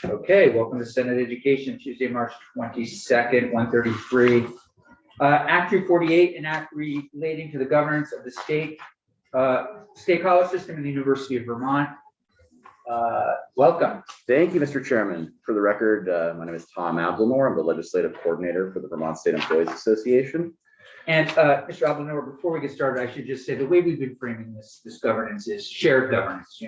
Okay, welcome to Senate Education, Tuesday, March 22nd, 1:33. Act 248, an act relating to the governance of the state college system in the University of Vermont. Welcome. Thank you, Mr. Chairman. For the record, my name is Tom Abdelnour. I'm the legislative coordinator for the Vermont State Employees Association. And Mr. Abdelnour, before we get started, I should just say the way we've been framing this governance is shared governance,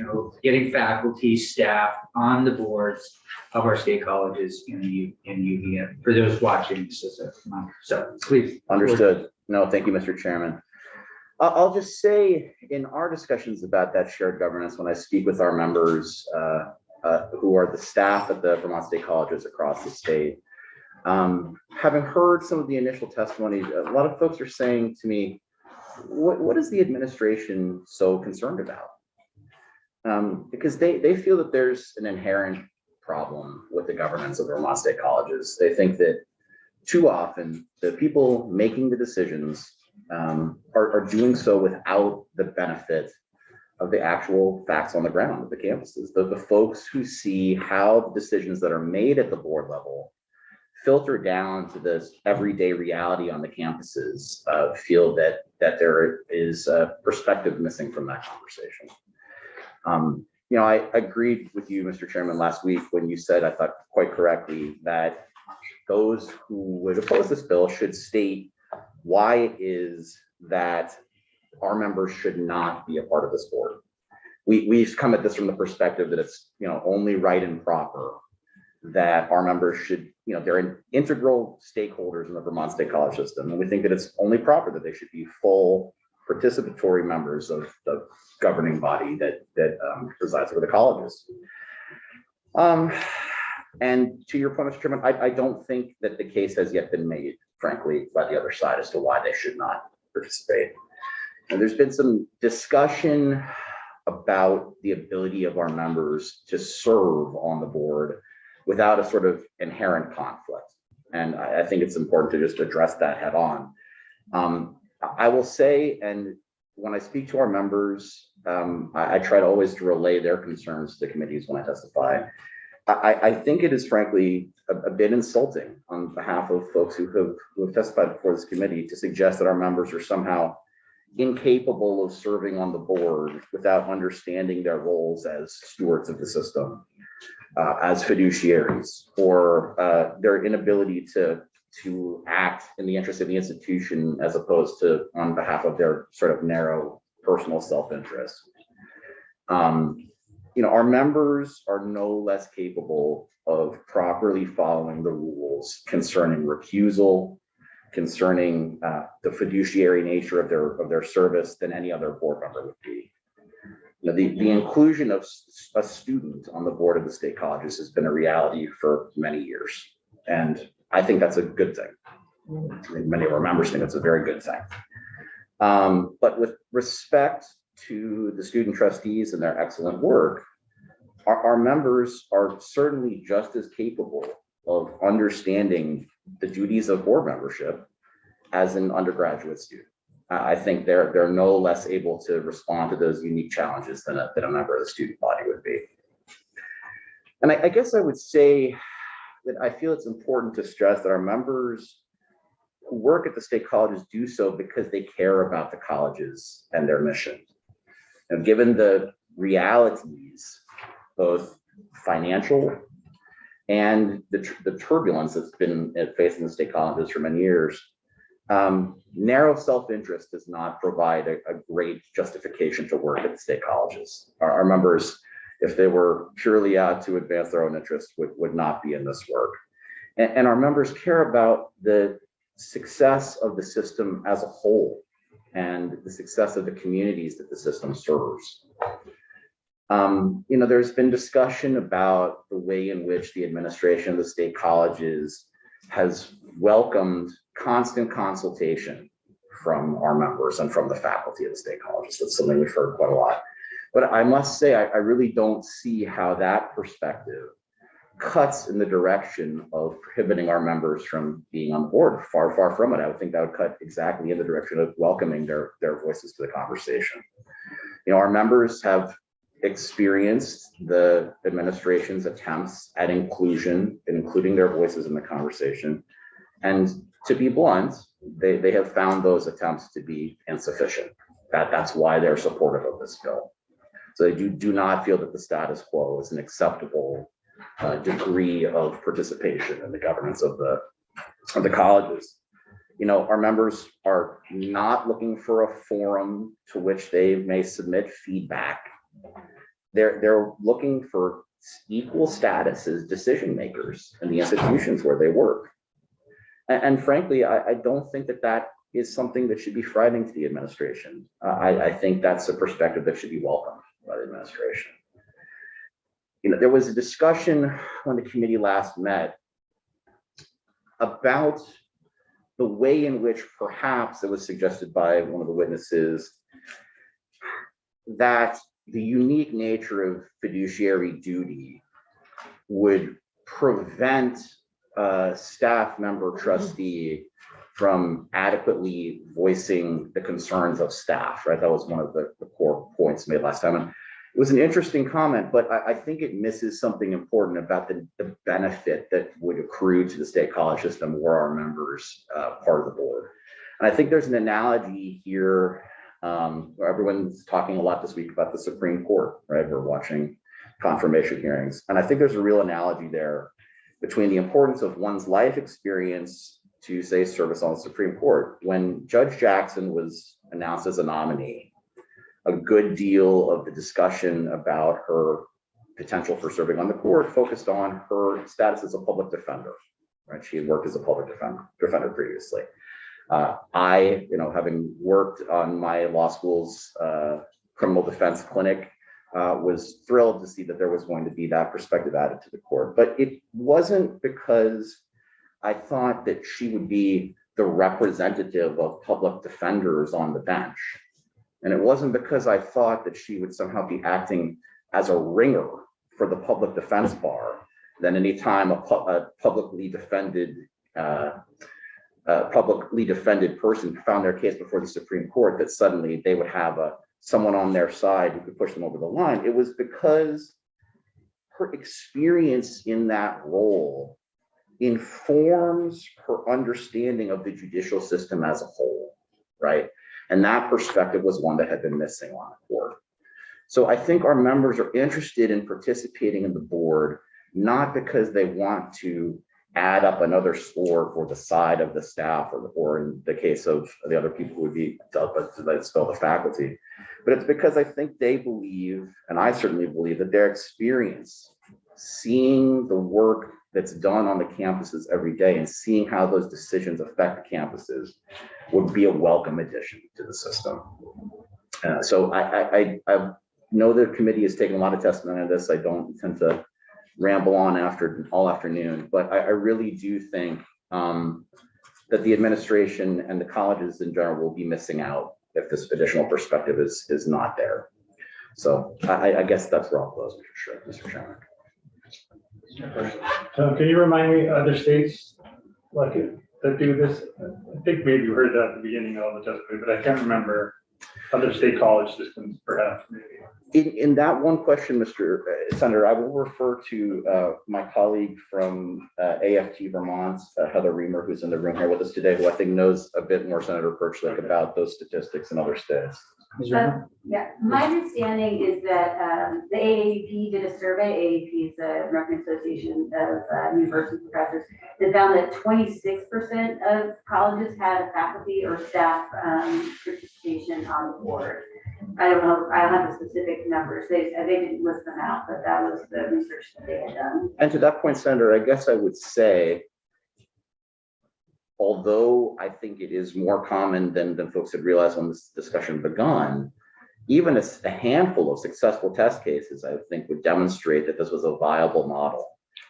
getting faculty, staff on the boards of our state colleges in UVM. For those watching, this is a reminder. So please. Understood. No, thank you, Mr. Chairman. I'll just say in our discussions about that shared governance, when I speak with our members who are the staff at the Vermont State Colleges across the state, having heard some of the initial testimony, a lot of folks are saying to me, what is the administration so concerned about? Because they feel that there's an inherent problem with the governance of the Vermont State Colleges. They think that too often the people making the decisions are doing so without the benefit of the actual facts on the ground at the campuses. The folks who see how the decisions that are made at the board level filter down to this everyday reality on the campuses, feel that there is a perspective missing from that conversation. I agreed with you, Mr. Chairman, last week when you said, I thought quite correctly, that those who would oppose this bill should state why it is that our members should not be a part of this board. We've come at this from the perspective that it's only right and proper that our members should, they're integral stakeholders in the Vermont State College system. And we think that it's only proper that they should be full participatory members of the governing body that presides over the colleges. And to your point, Mr. Chairman, I don't think that the case has yet been made, frankly, by the other side as to why they should not participate. And there's been some discussion about the ability of our members to serve on the board without a sort of inherent conflict. And I think it's important to just address that head on. I will say, and when I speak to our members, I try to always relay their concerns to committees when I testify. I think it is frankly a bit insulting on behalf of folks who have testified before this committee to suggest that our members are somehow incapable of serving on the board without understanding their roles as stewards of the system, as fiduciaries, or their inability to act in the interest of the institution as opposed to on behalf of their sort of narrow personal self-interest. Our members are no less capable of properly following the rules concerning recusal, concerning the fiduciary nature of their service than any other board member would be. The inclusion of a student on the board of the state colleges has been a reality for many years. And I think that's a good thing. I think many of our members think it's a very good thing. But with respect to the student trustees and their excellent work, our members are certainly just as capable of understanding the duties of board membership as an undergraduate student. I think they're no less able to respond to those unique challenges than a member of the student body would be. And I guess I would say that I feel it's important to stress that our members who work at the state colleges do so because they care about the colleges and their mission. And given the realities, both financial and the turbulence that's been facing the state colleges for many years, narrow self-interest does not provide a great justification to work at the state colleges. Our members, if they were purely out to advance their own interests, would not be in this work. And our members care about the success of the system as a whole and the success of the communities that the system serves. There's been discussion about the way in which the administration of the state colleges has welcomed constant consultation from our members and from the faculty of the state colleges. That's something we've heard quite a lot. But I must say, I really don't see how that perspective cuts in the direction of prohibiting our members from being on board. Far, far from it. I would think that would cut exactly in the direction of welcoming their voices to the conversation. Our members have experienced the administration's attempts at inclusion, including their voices in the conversation. And to be blunt, they have found those attempts to be insufficient. That's why they're supportive of this bill. So they do not feel that the status quo is an acceptable degree of participation in the governance of the colleges. You know, our members are not looking for a forum to which they may submit feedback. They're looking for equal status as decision makers in the institutions where they work. And frankly, I don't think that is something that should be frightening to the administration. I think that's a perspective that should be welcomed by the administration. You know, there was a discussion when the committee last met about the way in which perhaps it was suggested by one of the witnesses that the unique nature of fiduciary duty would prevent a staff member trustee from adequately voicing the concerns of staff, right? That was one of the core points made last time. And it was an interesting comment, but I think it misses something important about the benefit that would accrue to the state college system were our members part of the board. And I think there's an analogy here where everyone's talking a lot this week about the Supreme Court, right? We're watching confirmation hearings. And I think there's a real analogy there between the importance of one's life experience to, say, service on the Supreme Court. When Judge Jackson was announced as a nominee, a good deal of the discussion about her potential for serving on the court focused on her status as a public defender, right? She had worked as a public defender previously. I, you know, having worked on my law school's criminal defense clinic, was thrilled to see that there was going to be that perspective added to the court. But it wasn't because I thought that she would be the representative of public defenders on the bench. And it wasn't because I thought that she would somehow be acting as a ringer for the public defense bar. Then anytime a publicly defended person found their case before the Supreme Court, that suddenly they would have someone on their side who could push them over the line. It was because her experience in that role informs her understanding of the judicial system as a whole, right? And that perspective was one that had been missing on the board. So I think our members are interested in participating in the board, not because they want to add up another score for the side of the staff, or in the case of the other people who would be the faculty, but it's because I think they believe, and I certainly believe, that their experience seeing the work that's done on the campuses every day and seeing how those decisions affect the campuses would be a welcome addition to the system. So I know the committee has taken a lot of testimony on this. I don't intend to ramble on all afternoon, but I really do think that the administration and the colleges in general will be missing out if this additional perspective is not there. So I guess that's where I'll close, Mr. Chairman. Can you remind me other states like it that do this? I think maybe you heard that at the beginning of the testimony, but I can't remember other state college systems, perhaps maybe. In that one question, Mr. Senator, I will refer to my colleague from AFT Vermont, Heather Reamer, who's in the room here with us today, who I think knows a bit more, Senator Perchlik, about those statistics in other states. Yeah, my understanding is that the AAP did a survey. AAP is the American Association of University Professors. They found that 26% of colleges had faculty or staff participation on the board. I don't know, I don't have the specific numbers. They didn't list them out, but that was the research that they had done. And to that point, Senator, I guess I would say, although I think it is more common than folks had realized when this discussion begun, even a handful of successful test cases, I think, would demonstrate that this was a viable model.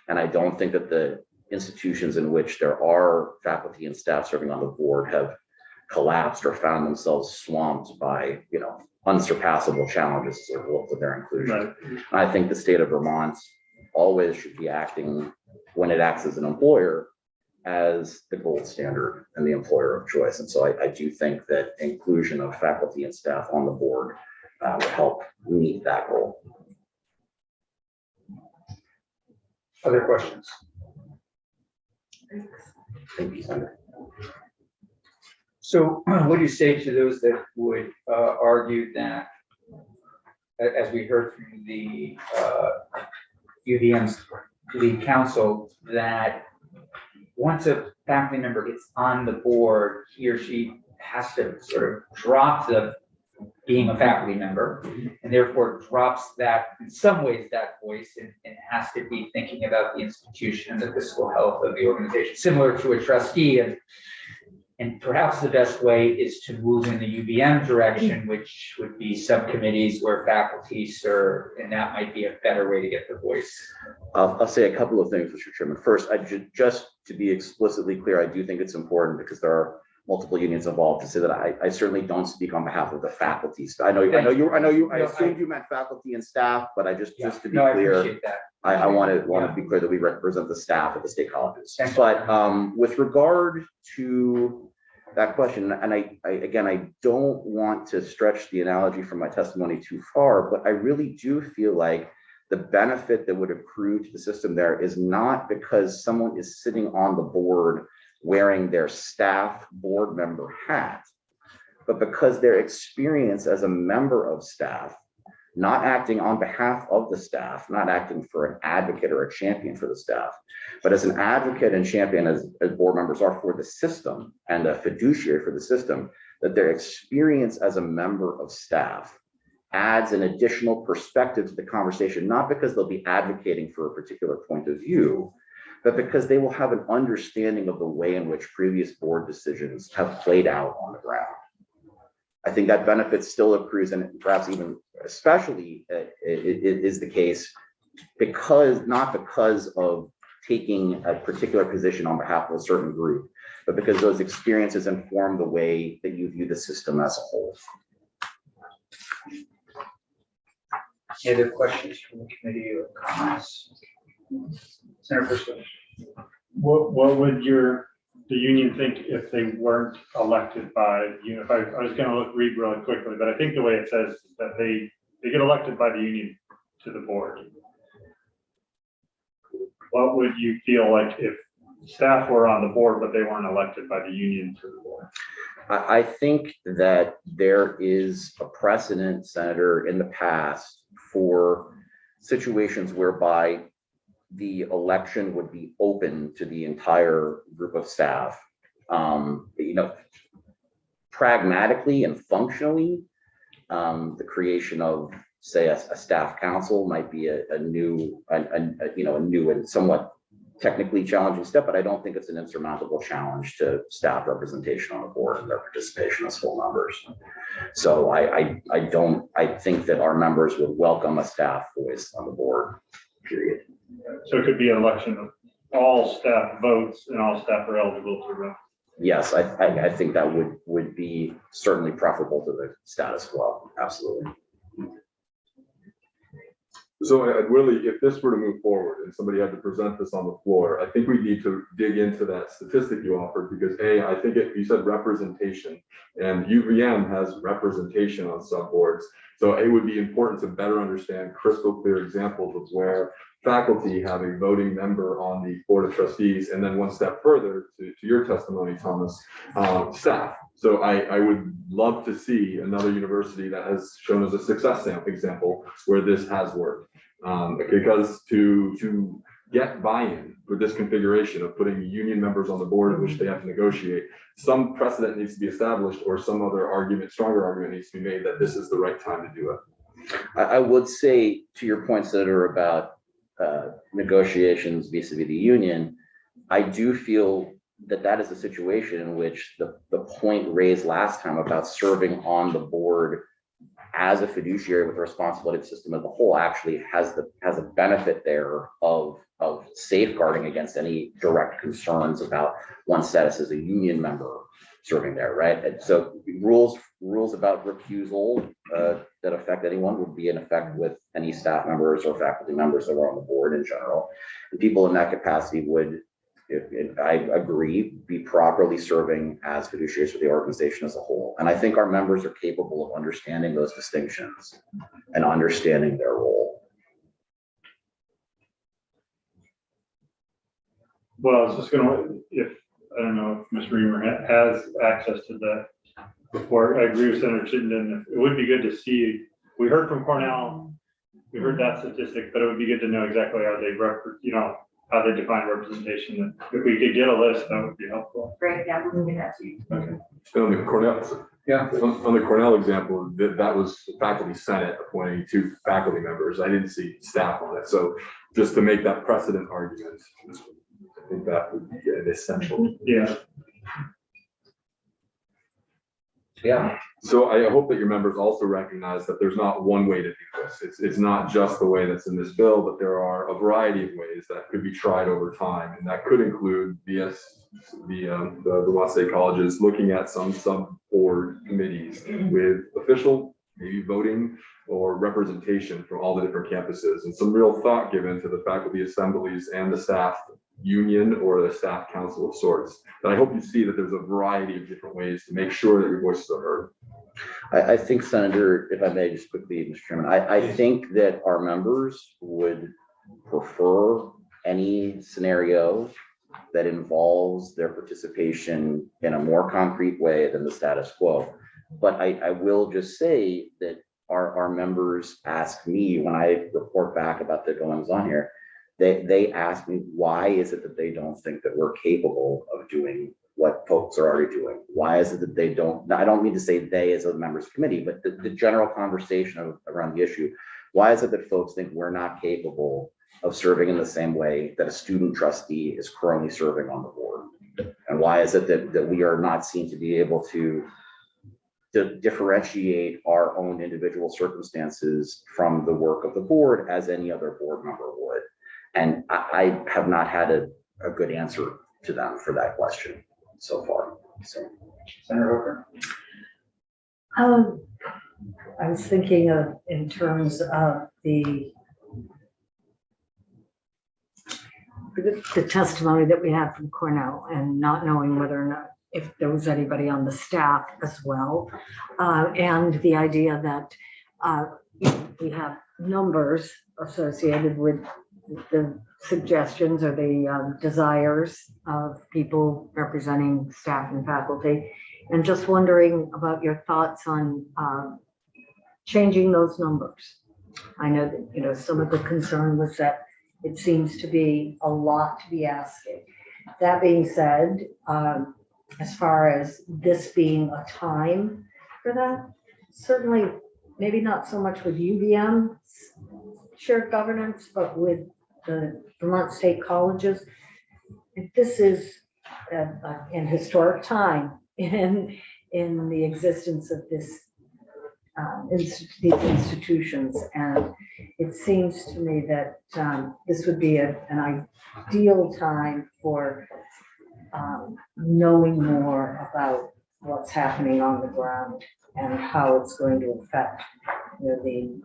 And I don't think that the institutions in which there are faculty and staff serving on the board have collapsed or found themselves swamped by, you know, unsurpassable challenges as a result of their inclusion. Right. I think the state of Vermont always should be acting, when it acts as an employer, as the gold standard and the employer of choice. And so I do think that inclusion of faculty and staff on the board would help meet that goal. Other questions? Thank you, Senator. So what do you say to those that would argue that, as we heard from the UVM's lead counsel, that once a faculty member gets on the board, he or she has to sort of drop the being a faculty member, and therefore drops that, in some ways, that voice, and has to be thinking about the institution and the fiscal health of the organization, similar to a trustee. And perhaps the best way is to move in the UVM direction, which would be subcommittees where faculty serve, and that might be a better way to get the voice. I'll say a couple of things, Mr. Chairman. First, just to be explicitly clear, I do think it's important, because there are multiple unions involved, to say that I certainly don't speak on behalf of the faculty. I assumed you meant faculty and staff, but just to be No, clear, I appreciate that. I want to be clear that we represent the staff at the state colleges. Thanks. But with regard to that question, and I don't want to stretch the analogy from my testimony too far, but I really do feel like the benefit that would accrue to the system there is not because someone is sitting on the board wearing their staff board member hat, but because their experience as a member of staff, not acting on behalf of the staff, not acting for an advocate or a champion for the staff, but as an advocate and champion, as board members are for the system and a fiduciary for the system, that their experience as a member of staff adds an additional perspective to the conversation, not because they'll be advocating for a particular point of view, but because they will have an understanding of the way in which previous board decisions have played out on the ground. I think that benefit still accrues, and perhaps even especially is the case not because of taking a particular position on behalf of a certain group, but because those experiences inform the way that you view the system as a whole. Any other questions from the committee or comments? Senator Briscoe. What would the union think if they weren't elected by, if I was gonna read really quickly, but I think the way it says is that they get elected by the union to the board. What would you feel like if staff were on the board, but they weren't elected by the union to the board? I think that there is a precedent, Senator, in the past for situations whereby the election would be open to the entire group of staff. Pragmatically and functionally, the creation of, say, a staff council might be a new and somewhat technically challenging step, but I don't think it's an insurmountable challenge to staff representation on the board and their participation as full members. So I think that our members would welcome a staff voice on the board, period. So it could be an election of all staff votes and all staff are eligible to run. Yes, I think that would be certainly preferable to the status quo. Absolutely. So I'd really, if this were to move forward and somebody had to present this on the floor, I think we need to dig into that statistic you offered, because I think you said representation, and UVM has representation on subboards. So it would be important to better understand crystal clear examples of where faculty have a voting member on the board of trustees, and then one step further to your testimony, Thomas, staff. So I would love to see another university that has shown us a success example where this has worked, because to get buy-in for this configuration of putting union members on the board in which they have to negotiate, some precedent needs to be established, or some other argument, stronger argument needs to be made that this is the right time to do it. I would say, to your point, Senator, about negotiations vis-a-vis the union, I do feel that is a situation in which the point raised last time about serving on the board as a fiduciary with the responsibility of the system as a whole actually has a benefit there of safeguarding against any direct concerns about one's status as a union member serving there, right? And so rules about recusal that affect anyone would be in effect with any staff members or faculty members that were on the board in general. And people in that capacity would, I agree, be properly serving as fiduciaries for the organization as a whole. And I think our members are capable of understanding those distinctions and understanding their role. Well, I was just gonna, if, I don't know if Ms. Reamer has access to the report. I agree with Senator Chittenden. It would be good to see, we heard from Cornell, we heard that statistic, but it would be good to know exactly how they how they define representation. If we could get a list, that would be helpful. Great, yeah, we can get that to you. Okay. And on the Cornell, Yeah. on the Cornell example, that was the faculty senate appointing 2 faculty members. I didn't see staff on it. So just to make that precedent argument, I think that would be an essential. Yeah. Yeah. So I hope that your members also recognize that there's not one way to do this. It's not just the way that's in this bill, but there are a variety of ways that could be tried over time. And that could include the Vermont State Colleges looking at some sub-board committees with official, maybe voting or representation from all the different campuses, and some real thought given to the faculty assemblies and the staff union or the staff council of sorts. And I hope you see that there's a variety of different ways to make sure that your voices are heard. I think, Senator, if I may just quickly, Mr. Chairman, I think that our members would prefer any scenario that involves their participation in a more concrete way than the status quo. But I will just say that our members ask me when I report back about the goings on here, they ask me, why is it that they don't think that we're capable of doing what folks are already doing? Why is it that they don't? I don't mean to say they as a members committee, but the general conversation around the issue. Why is it that folks think we're not capable of serving in the same way that a student trustee is currently serving on the board? And why is it that we are not seen to be able to differentiate our own individual circumstances from the work of the board as any other board member would? And I have not had a good answer to them for that question so far. So, Senator Hooker? I was thinking of in terms of the testimony that we had from Cornell and not knowing whether or not if there was anybody on the staff as well. And the idea that we have numbers associated with the suggestions or the desires of people representing staff and faculty. And just wondering about your thoughts on changing those numbers. I know that, some of the concern was that it seems to be a lot to be asking. That being said, as far as this being a time for that, certainly maybe not so much with UVM shared governance, but with the Vermont State Colleges. If this is an historic time in the existence of these institutions, and it seems to me that this would be an ideal time for knowing more about what's happening on the ground and how it's going to affect the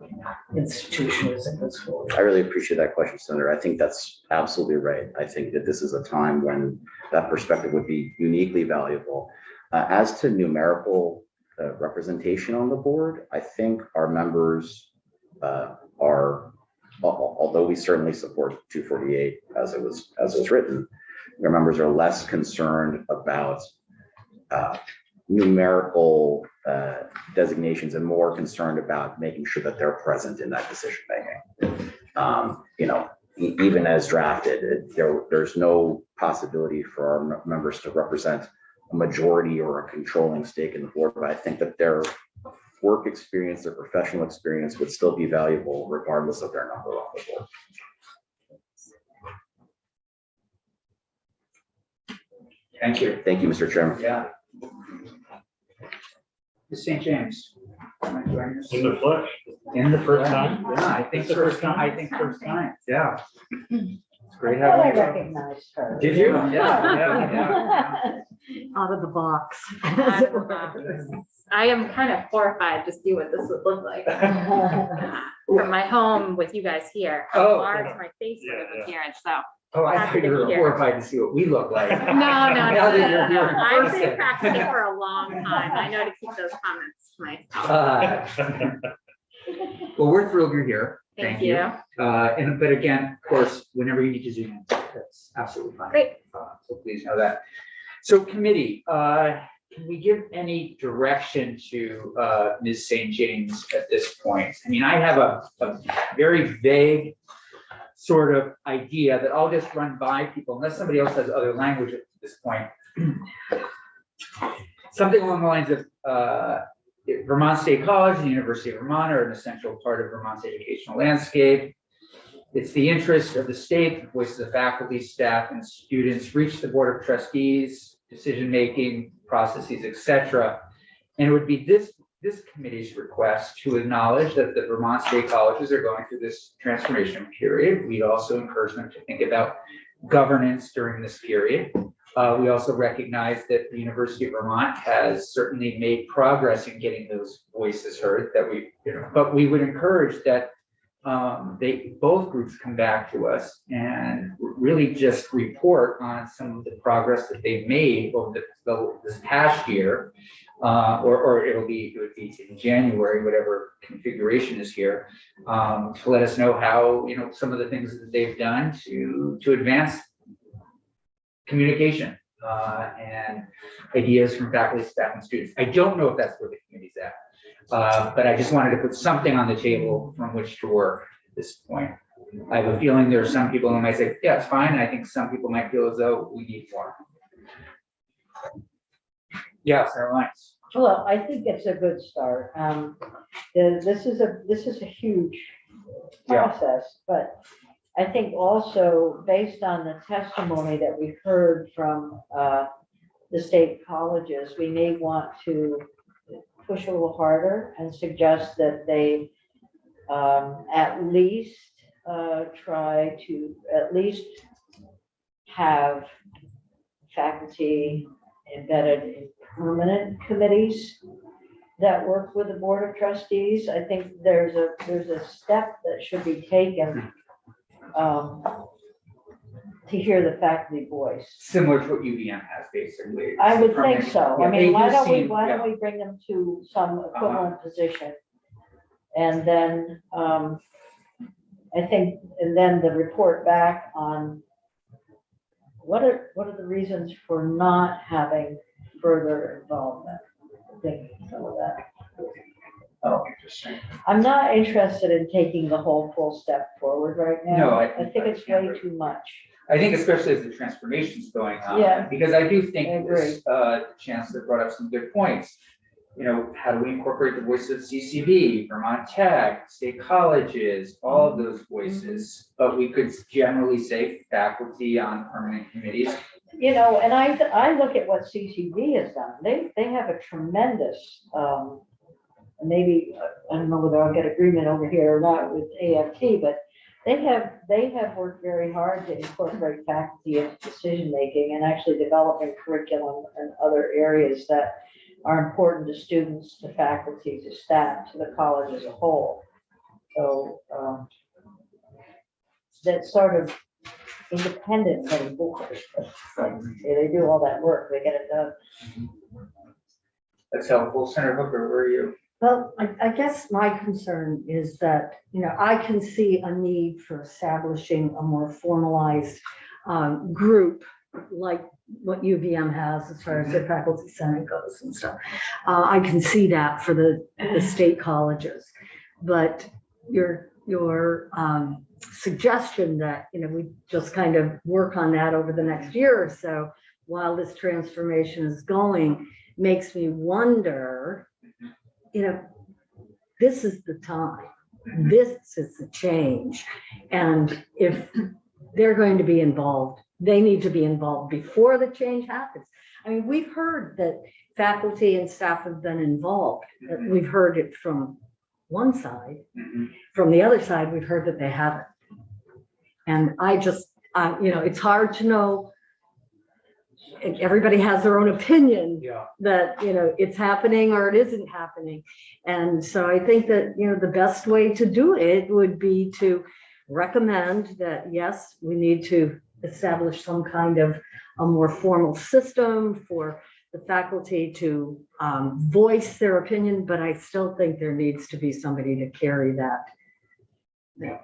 institution as it goes forward. I really appreciate that question, Senator. I think that's absolutely right. I think that this is a time when that perspective would be uniquely valuable. As to numerical representation on the board, I think our members are, although we certainly support 248 as it was written, our members are less concerned about numerical designations and more concerned about making sure that they're present in that decision making. Even as drafted, there's no possibility for our members to represent a majority or a controlling stake in the board, but I think that their work experience, their professional experience would still be valuable regardless of their number on the board. Thank you. Thank you, Mr. Chairman. Yeah. Ms. St. James. am I joining us? In the flesh. In the first time? Yeah. Yeah, I think first time, yeah. It's great I having you. recognized her. Did you? Yeah. Out of the box, as it were. I am kind of horrified to see what this would look like from my home with you guys here. How Oh, large yeah. my face would have Yeah, appeared. So Oh, I thought you were horrified to see what we look like. no. Now that you're here in I've been person. practicing for a long time. I know to keep those comments to myself. Well, we're thrilled you're here. Thank you. But again, of course, whenever you need to zoom in, that's absolutely fine. Great. So please know that. So committee, can we give any direction to Ms. St. James at this point? I mean, I have a very vague sort of idea that I'll just run by people unless somebody else has other language at this point. Something along the lines of Vermont State College and the University of Vermont are an essential part of Vermont's educational landscape. It's the interest of the state, the voices of faculty, staff, and students reach the Board of Trustees, decision-making processes, etc. And it would be this committee's request to acknowledge that the Vermont State Colleges are going through this transformation period. We'd also encourage them to think about governance during this period. We also recognize that the University of Vermont has certainly made progress in getting those voices heard but we would encourage that both groups come back to us and really just report on some of the progress that they've made over this past year, or it would be in January, whatever configuration is here, to let us know how, some of the things that they've done to advance communication and ideas from faculty, staff, and students. I don't know if that's where the committee's at. But I just wanted to put something on the table from which to work at this point. I have a feeling there are some people who might say, yeah, it's fine. I think some people might feel as though we need more. Yeah, Sarah Lines. Well, I think it's a good start. This is a huge process, but I think also based on the testimony that we've heard from the state colleges, we may want to push a little harder and suggest that they at least try to at least have faculty embedded in permanent committees that work with the Board of Trustees. I think there's a step that should be taken to hear the faculty voice. Similar to what UVM has, basically. I would think so. I mean, why don't we bring them to some equivalent position? And then I think, and then the report back on what are the reasons for not having further involvement? I think some of that. Oh, interesting. I'm not interested in taking the whole full step forward right now. No, I think it's way too much. I think especially as the transformation's going on. Yeah. Because I do think I agree. this Chancellor brought up some good points. How do we incorporate the voices of CCV, Vermont Tech, state colleges, all of those voices? But we could generally say faculty on permanent committees. And I look at what CCV has done. They have a tremendous, maybe, I don't know whether I'll get agreement over here or not with AFT, but they have worked very hard to incorporate faculty into decision-making and actually developing curriculum and other areas that are important to students, to faculty, to staff, to the college as a whole. So that sort of independent from the board. They do all that work, they get it done. That's helpful. Senator Hooker, where are you? Well, I guess my concern is that, I can see a need for establishing a more formalized group like what UVM has as far as their faculty senate goes and stuff. I can see that for the state colleges, but your suggestion that, we just kind of work on that over the next year or so while this transformation is going makes me wonder, this is the time. This is the change. And if they're going to be involved, they need to be involved before the change happens. I mean, we've heard that faculty and staff have been involved. We've heard it from one side. From the other side, we've heard that they haven't. And I just, it's hard to know. Everybody has their own opinion that, it's happening or it isn't happening. And so I think that, the best way to do it would be to recommend that, yes, we need to establish some kind of a more formal system for the faculty to voice their opinion, but I still think there needs to be somebody to carry that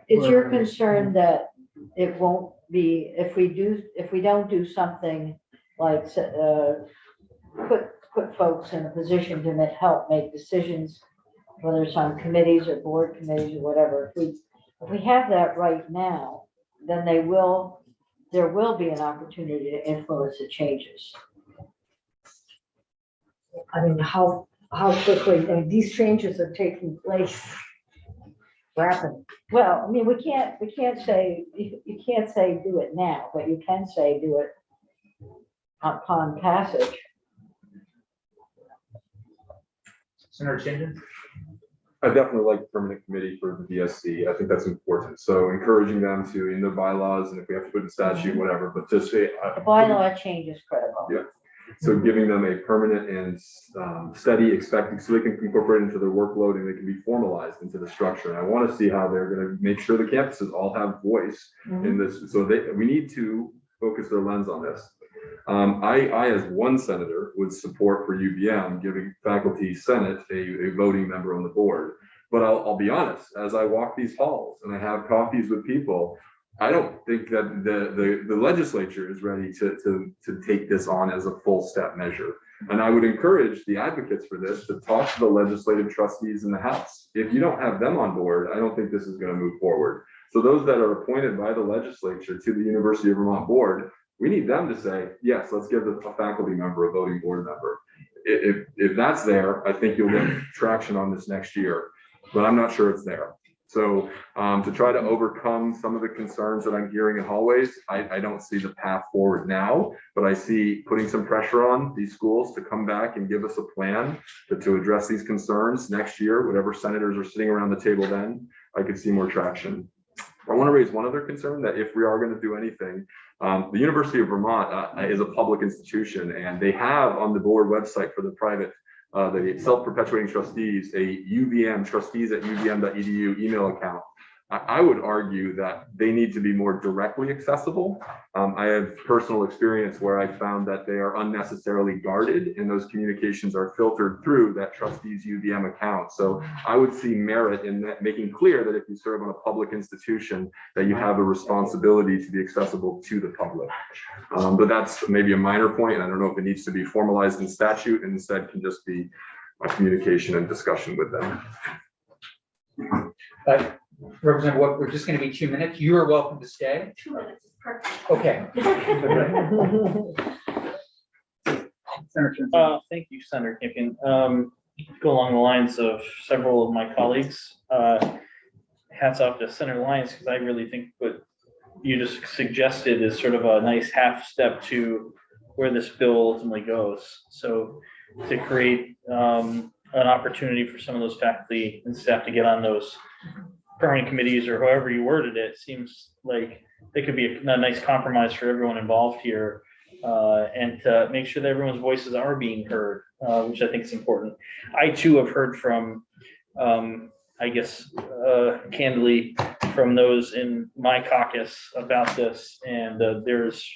Is your concern that it won't be, if we don't do something like, put folks in a position to help make decisions, whether it's on committees or board committees or whatever, if we have that right now, then there will be an opportunity to influence the changes. I mean, how quickly, and these changes are taking place rapid. Well, I mean, we can't say, you can't say do it now, but you can say do it upon passage. Senator Chinden? I definitely like the permanent committee for the DSC. I think that's important. So encouraging them to, in the bylaws, and if we have to put in statute, whatever, but just say. The bylaw change is critical. Yeah. So giving them a permanent and steady expecting, so they can incorporate it into their workload and they can be formalized into the structure. And I want to see how they're going to make sure the campuses all have voice in this. So we need to focus their lens on this. I, as one senator, would support for UVM giving faculty senate a voting member on the board. But I'll be honest, as I walk these halls and I have coffees with people, I don't think that the legislature is ready to take this on as a full step measure. And I would encourage the advocates for this to talk to the legislative trustees in the House. If you don't have them on board, I don't think this is going to move forward. So those that are appointed by the legislature to the University of Vermont board, we need them to say, yes, let's give a faculty member a voting board member. If that's there, I think you'll get traction on this next year, but I'm not sure it's there. So to try to overcome some of the concerns that I'm hearing in hallways, I don't see the path forward now, but I see putting some pressure on these schools to come back and give us a plan to address these concerns next year. Whatever senators are sitting around the table then, I could see more traction. I want to raise one other concern, that if we are going to do anything, the University of Vermont is a public institution, and they have on the board website for the private, the self-perpetuating trustees, a UVM, trustees@uvm.edu email account. I would argue that they need to be more directly accessible. I have personal experience where I found that they are unnecessarily guarded, and those communications are filtered through that trustees UVM account. So I would see merit in that, making clear that if you serve on a public institution, that you have a responsibility to be accessible to the public. But that's maybe a minor point, and I don't know if it needs to be formalized in statute, and instead can just be a communication and discussion with them. Representative, what, we're just going to be 2 minutes. You are welcome to stay. 2 minutes is perfect. Okay. Thank you, Senator Campion. Go along the lines of several of my colleagues. Hats off to Senator Lyons, because I really think what you just suggested is sort of a nice half step to where this bill ultimately goes. So to create an opportunity for some of those faculty and staff to get on those permanent committees, or however you worded it, seems like they could be a nice compromise for everyone involved here, and to make sure that everyone's voices are being heard, which I think is important. I too have heard from, I guess, candidly, from those in my caucus about this, and there's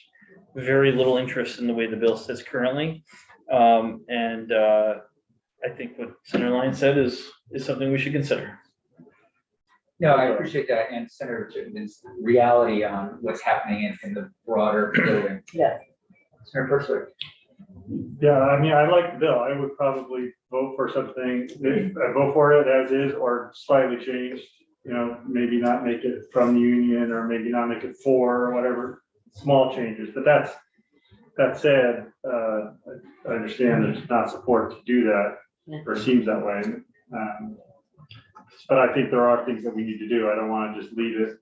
very little interest in the way the bill sits currently. And I think what Senator Lyons said is something we should consider. No, I appreciate that, and Senator Chittenden's reality on what's happening in the broader building. Yeah. Senator Persick. Yeah, I mean, I like the bill. I would probably vote for something, vote for it as is or slightly changed, you know, maybe not make it from union, or maybe not make it for, or whatever, small changes. But that said, I understand there's not support to do that, or seems that way. But I think there are things that we need to do. I don't want to just leave it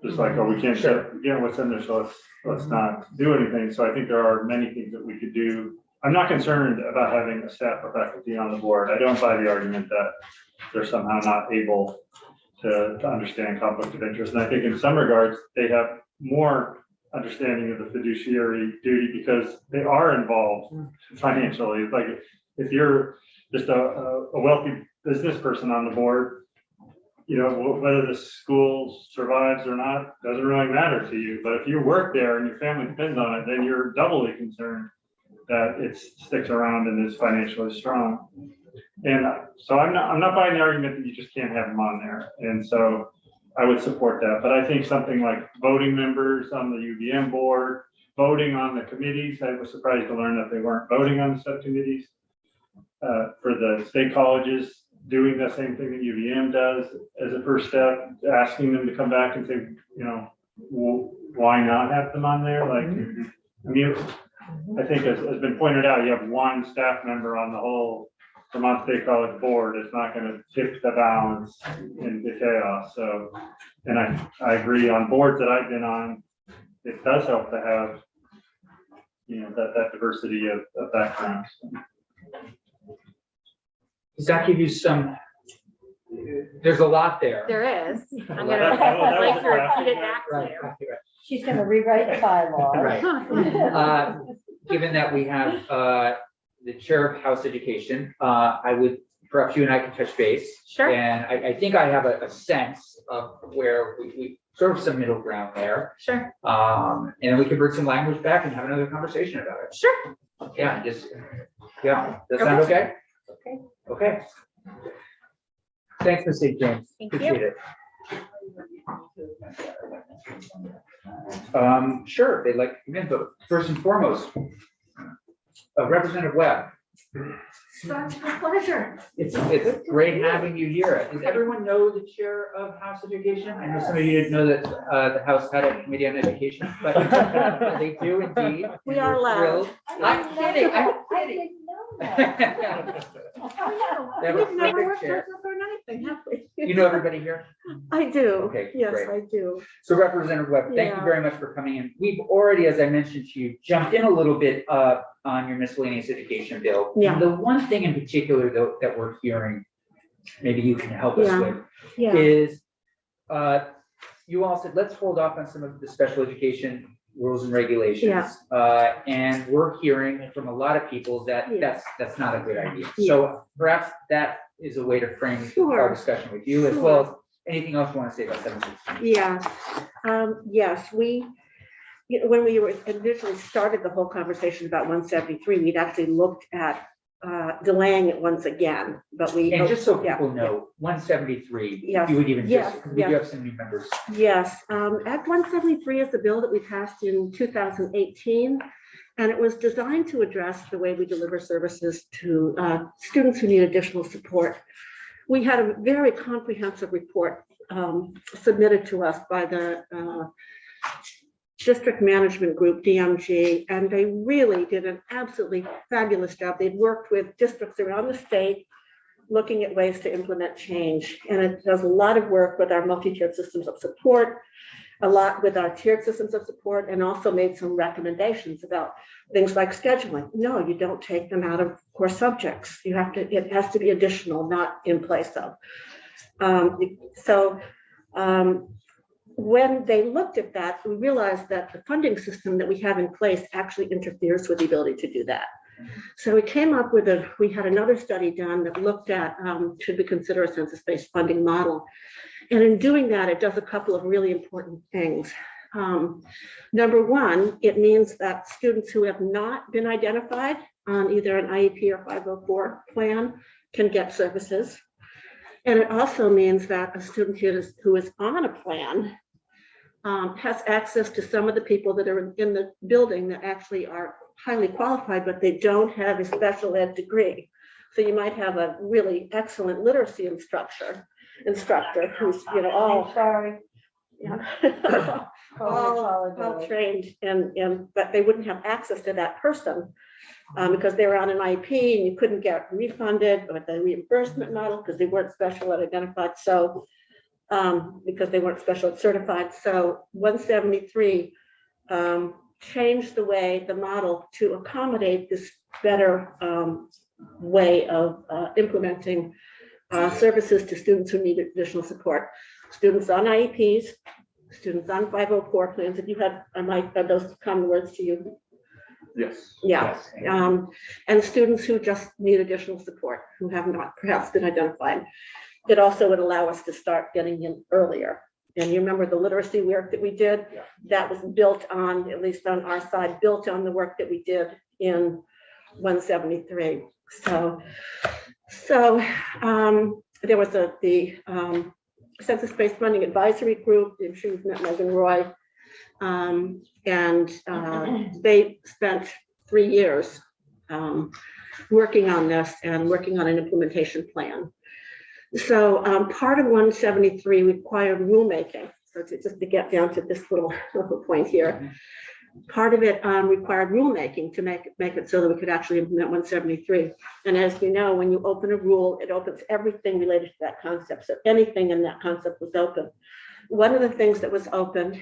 just like, oh, we can't get what's in there, so let's not do anything. So I think there are many things that we could do. I'm not concerned about having a staff or faculty on the board. I don't buy the argument that they're somehow not able to understand conflict of interest. And I think in some regards, they have more understanding of the fiduciary duty because they are involved financially. It's like if you're just a wealthy business person on the board, you know, whether the school survives or not doesn't really matter to you. But if you work there and your family depends on it, then you're doubly concerned that it sticks around and is financially strong. And so I'm not buying the argument that you just can't have them on there. And so I would support that, but I think something like voting members on the UVM board, voting on the committees, I was surprised to learn that they weren't voting on the subcommittees. For the state colleges, doing the same thing that UVM does as a first step, asking them to come back and say, you know, well, why not have them on there? Like, I mean, I think as has been pointed out, you have one staff member on the whole Vermont State College board. It's not going to tip the balance into chaos. So, and I agree on boards that I've been on, it does help to have, you know, that diversity of backgrounds. Does that give you some, there's a lot there. There is. I'm Well, gonna that like was to repeat it drafted, back to Right, you. right. She's gonna rewrite the bylaws. Right. Given that we have the chair of House Education, I would, perhaps you and I can touch base. Sure. And I think I have a sense of where we sort of some middle ground there. Sure. And then we can bring some language back and have another conversation about it. Sure. Yeah, just, yeah, does that sound okay? Okay. Okay. Thanks, Ms. St. James. Thank you. Appreciate it. Sure, they'd like to come in, but first and foremost, Representative Webb, Such a pleasure. it's great having you here. Does everyone know the chair of House Education? I know some of you didn't know that the House had a committee on education, but they do indeed. We are We're thrilled. I'm kidding, I'm I kidding. didn't know that. They have a We've never perfect worked chair. with her or anything, have we? You know everybody here? I do. Okay, Yes, great. I do. So Representative Webb, thank you Yeah. very much for coming in. We've already, as I mentioned to you, jumped in a little bit on your miscellaneous education bill. Yeah. And the one thing in particular though that we're hearing, maybe you can help us Yeah. with, Yeah, is you all said, let's hold off on some of the special education rules and regulations. And we're hearing from a lot of people that Yeah. that's not a good idea. So perhaps that is a way to frame our Sure. discussion with you, as well as anything else you want to say about 716. yeah. Yes, when we initially started the whole conversation about 173, we'd actually looked at delaying it once again, but we. And just so yeah. people know, 173, Yes, you would even yes, just, we do have some new members. Yes, Act 173 is the bill that we passed in 2018, and it was designed to address the way we deliver services to students who need additional support. We had a very comprehensive report submitted to us by the district management group, DMG, and they really did an absolutely fabulous job. They'd worked with districts around the state, looking at ways to implement change. And it does a lot of work with our multi-tiered systems of support, a lot with our tiered systems of support, and also made some recommendations about things like scheduling. No, you don't take them out of core subjects. You have to, it has to be additional, not in place of. When they looked at that, we realized that the funding system that we have in place actually interferes with the ability to do that. So we came up with we had another study done that looked at, should we consider a census-based funding model? And in doing that, it does a couple of really important things. Number one, it means that students who have not been identified on either an IEP or 504 plan can get services. And it also means that a student who is on a plan has access to some of the people that are in the building that actually are highly qualified, but they don't have a special ed degree. So you might have a really excellent literacy instructor who's, all Sorry. all trained but they wouldn't have access to that person because they were on an IEP and you couldn't get refunded or the reimbursement model because they weren't special ed identified. So because they weren't special ed certified. So 173 changed the way the model to accommodate this better way of implementing services to students who need additional support. Students on IEPs, students on 504 plans. If you had, I might have those common words to you. Yes. Yeah, Yes. and students who just need additional support, who have not perhaps been identified. It also would allow us to start getting in earlier. And you remember the literacy work that we did? Yeah. That was built on, at least on our side, built on the work that we did in 173. So there was the Census-Based Funding Advisory Group. I'm sure you've met Megan Roy. They spent 3 years working on this and working on an implementation plan. So part of 173 required rulemaking. So just to get down to this little point here, part of it required rulemaking to make it so that we could actually implement 173. And as you know, when you open a rule, it opens everything related to that concept. So anything in that concept was open. One of the things that was opened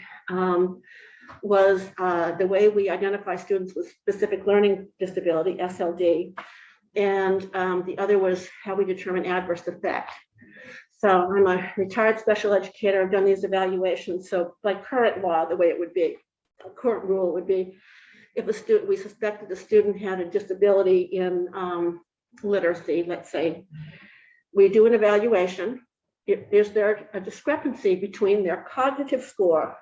was the way we identify students with specific learning disability, SLD, and the other was how we determine adverse effect. So I'm a retired special educator. I've done these evaluations. So by current law, the way it would be, a current rule would be, if a student, we suspected the student had a disability in literacy, let's say, we do an evaluation. Is there a discrepancy between their cognitive score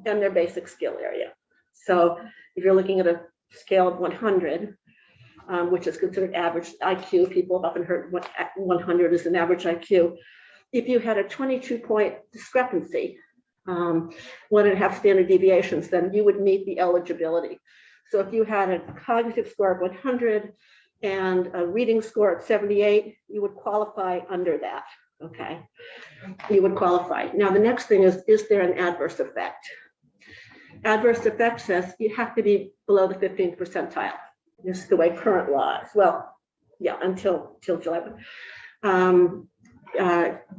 and their basic skill area? So if you're looking at a scale of 100, which is considered average IQ, people have often heard 100 is an average IQ. If you had a 22-point discrepancy, 1.5 standard deviations, then you would meet the eligibility. So if you had a cognitive score of 100 and a reading score at 78, you would qualify under that. Okay, you would qualify. Now the next thing is there an adverse effect? Adverse effect says you have to be below the 15th percentile. This is the way current law is. Well, yeah, until July.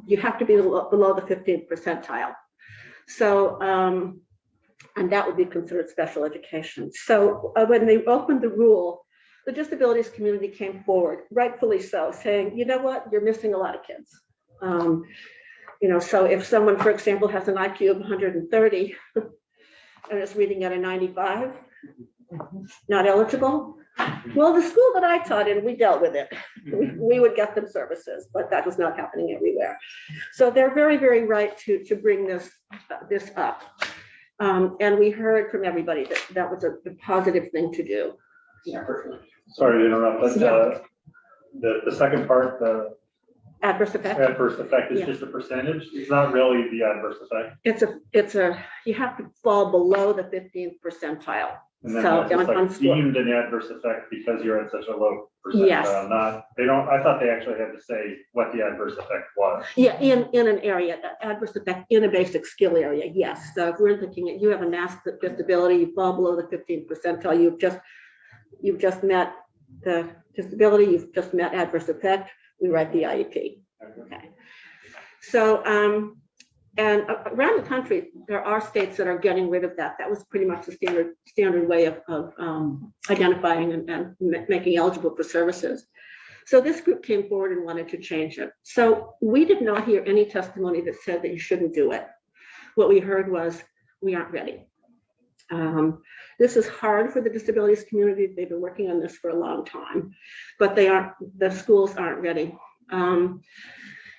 You have to be below the 15th percentile. So, and that would be considered special education. So when they opened the rule, the disabilities community came forward, rightfully so, saying, you know what, you're missing a lot of kids. So if someone, for example, has an IQ of 130 and is reading at a 95, not eligible. Well, the school that I taught in, we dealt with it. We would get them services, but that was not happening everywhere. So they're very, very right to bring this up. And we heard from everybody that that was a positive thing to do. Sorry to interrupt, but the second part, the adverse effect. Adverse effect is just a percentage. It's not really the adverse effect. It's a you have to fall below the 15th percentile. And then So it's like deemed an adverse effect because you're at such a low percentile. Yes. I thought they actually had to say what the adverse effect was. Yeah, in an area, adverse effect in a basic skill area, yes. So if we're looking at, you have a mass disability, you fall below the 15th percentile, you've just met the disability, you've just met adverse effect, we write the IEP. Okay. So, and around the country, there are states that are getting rid of that. That was pretty much the standard way of identifying and making eligible for services. So this group came forward and wanted to change it. So we did not hear any testimony that said that you shouldn't do it. What we heard was, we aren't ready. This is hard for the disabilities community. They've been working on this for a long time, but the schools aren't ready.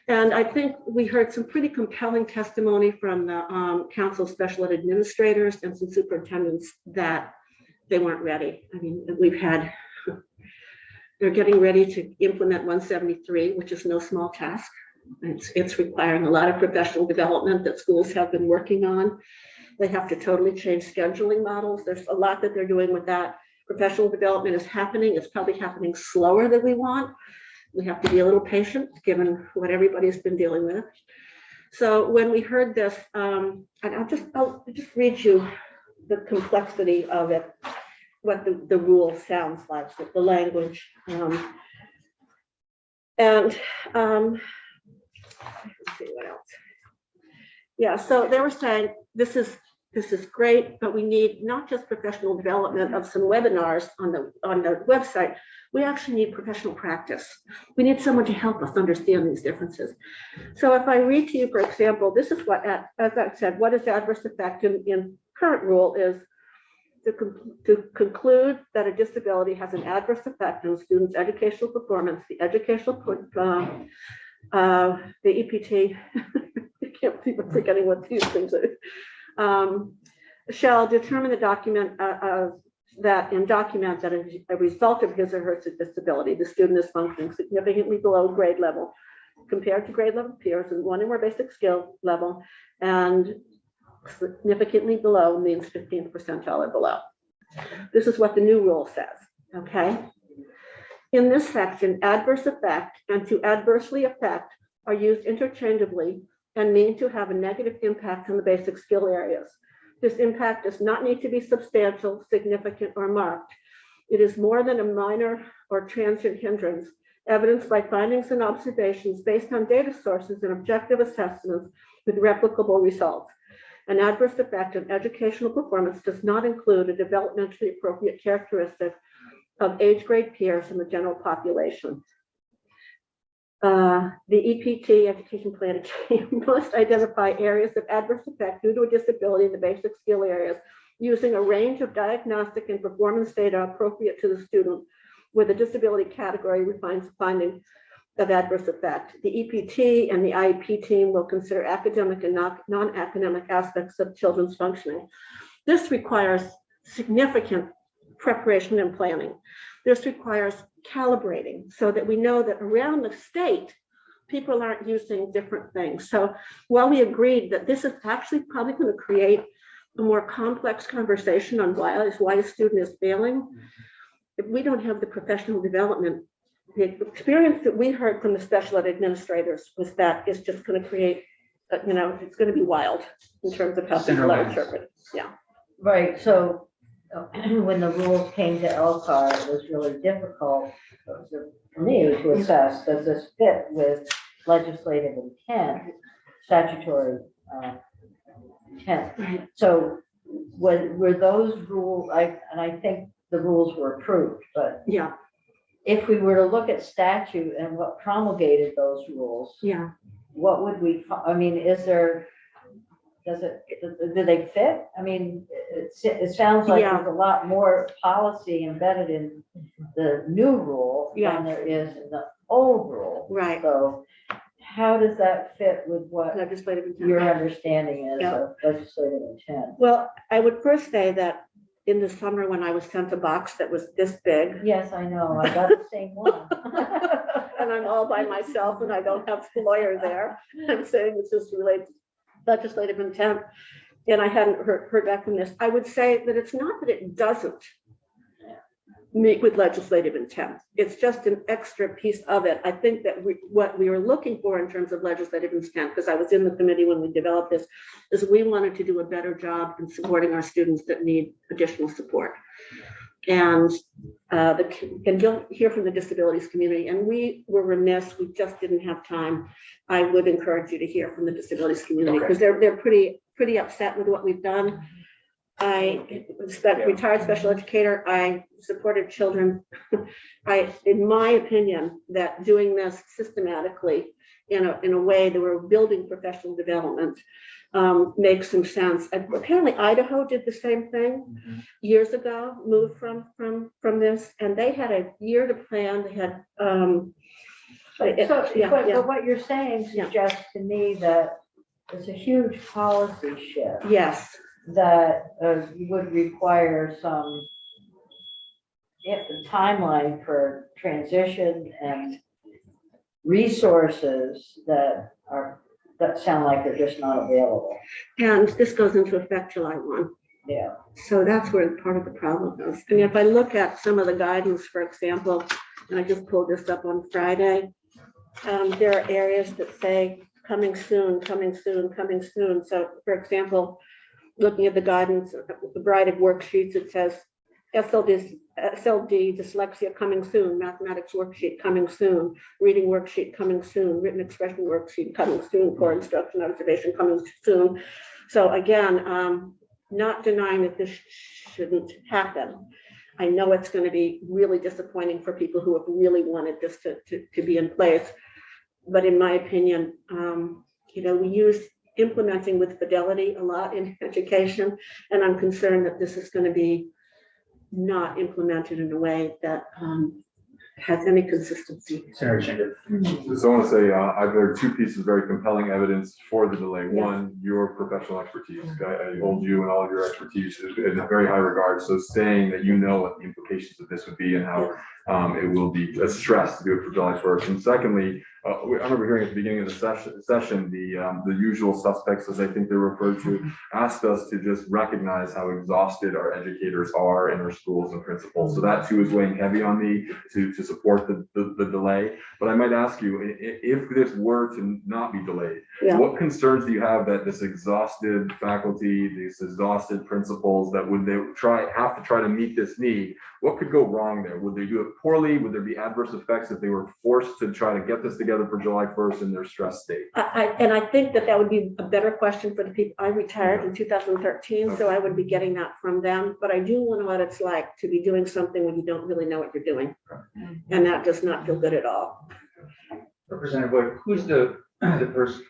And I think we heard some pretty compelling testimony from the Council of Special Ed Administrators and some superintendents that they weren't ready. I mean, they're getting ready to implement 173, which is no small task. It's requiring a lot of professional development that schools have been working on. They have to totally change scheduling models. There's a lot that they're doing with that. Professional development is happening. It's probably happening slower than we want. We have to be a little patient given what everybody's been dealing with. So when we heard this, and I'll just read you the complexity of it, what the rule sounds like, the language. Let's see what else. Yeah, so they were saying this is great, but we need not just professional development of some webinars on the website. We actually need professional practice. We need someone to help us understand these differences. So if I read to you, for example, this is what, as I said, what is adverse effect in current rule is to conclude that a disability has an adverse effect on a student's educational performance, the educational, the EPT, I can't keep forgetting what these things are, shall determine the document that a result of his or her disability, the student is functioning significantly below grade level compared to grade level peers in one or more basic skill level, and significantly below means 15th percentile or below. This is what the new rule says, okay? In this section, adverse effect and to adversely affect are used interchangeably and mean to have a negative impact on the basic skill areas. This impact does not need to be substantial, significant, or marked. It is more than a minor or transient hindrance, evidenced by findings and observations based on data sources and objective assessments with replicable results. An adverse effect on educational performance does not include a developmentally appropriate characteristic of age grade peers in the general population. The EPT, Education Planning Team, must identify areas of adverse effect due to a disability in the basic skill areas using a range of diagnostic and performance data appropriate to the student, where the disability category refines the finding of adverse effect. The EPT and the IEP team will consider academic and non-academic aspects of children's functioning. This requires significant preparation and planning. This requires calibrating so that we know that around the state, people aren't using different things. So while we agreed that this is actually probably going to create a more complex conversation on why a student is failing, if we don't have the professional development, the experience that we heard from the special ed administrators was that it's just going to create, it's going to be wild in terms of how people are interpreted. Yeah. Right, so when the rules came to LCAR, it was really difficult for me to assess, does this fit with legislative intent, statutory intent? So were those rules, and I think the rules were approved, but yeah, if we were to look at statute and what promulgated those rules, yeah, what would we, I mean, do they fit? I mean, it sounds like Yeah. there's a lot more policy embedded in the new rule Yeah. than there is in the old rule. right. So how does that fit with what Legislative intent. your understanding is Yeah. of legislative intent? Well, I would first say that in the summer when I was sent a box that was this big, Yes, I know, I got the same one. and I'm all by myself and I don't have a lawyer there, I'm saying it's just related to legislative intent, and I hadn't heard back from this. I would say that it's not that it doesn't meet with legislative intent. It's just an extra piece of it. I think that what we were looking for in terms of legislative intent, because I was in the committee when we developed this, is we wanted to do a better job in supporting our students that need additional support. And you'll hear from the disabilities community, and we were remiss, we just didn't have time. I would encourage you to hear from the disabilities community because they're pretty upset with what we've done. I retired special educator. I supported children. In my opinion, that doing this systematically in a way that we're building professional development makes some sense. And apparently Idaho did the same thing years ago, moved from this, and they had a year to plan. They had But what you're saying suggests to me that it's a huge policy shift. Yes. That would require some timeline for transition and resources that sound like they're just not available. And this goes into effect July 1. Yeah. So that's where part of the problem is. And if I look at some of the guidance, for example, and I just pulled this up on Friday, there are areas that say coming soon, coming soon, coming soon. So for example, looking at the guidance, a variety of worksheets, it says SLD dyslexia coming soon, mathematics worksheet coming soon, reading worksheet coming soon, written expression worksheet coming soon, core instruction observation coming soon. So again, not denying that this shouldn't happen. I know it's going to be really disappointing for people who have really wanted this to be in place. But in my opinion, we use implementing with fidelity a lot in education, and I'm concerned that this is going to be not implemented in a way that has any consistency. So I want to say I've heard two pieces of very compelling evidence for the delay. Yeah. One, your professional expertise. I hold you and all of your expertise in a very high regard. So saying that you know what the implications of this would be and how it will be a stress to do it for July 1st. And secondly, I remember hearing at the beginning of the session, the usual suspects, as I think they're referred to, asked us to just recognize how exhausted our educators are in our schools and principals. So that too is weighing heavy on me to support the delay. But I might ask you, if this were to not be delayed, Yeah. what concerns do you have that this exhausted faculty, these exhausted principals, that would they have to try to meet this need? What could go wrong there? Would they do it poorly? Would there be adverse effects if they were forced to try to get this together for July 1st in their stress state? I think that would be a better question for the people. I retired in 2013, so I would be getting that from them. But I do want to know what it's like to be doing something when you don't really know what you're doing. And that does not feel good at all. Representative Wood, who's the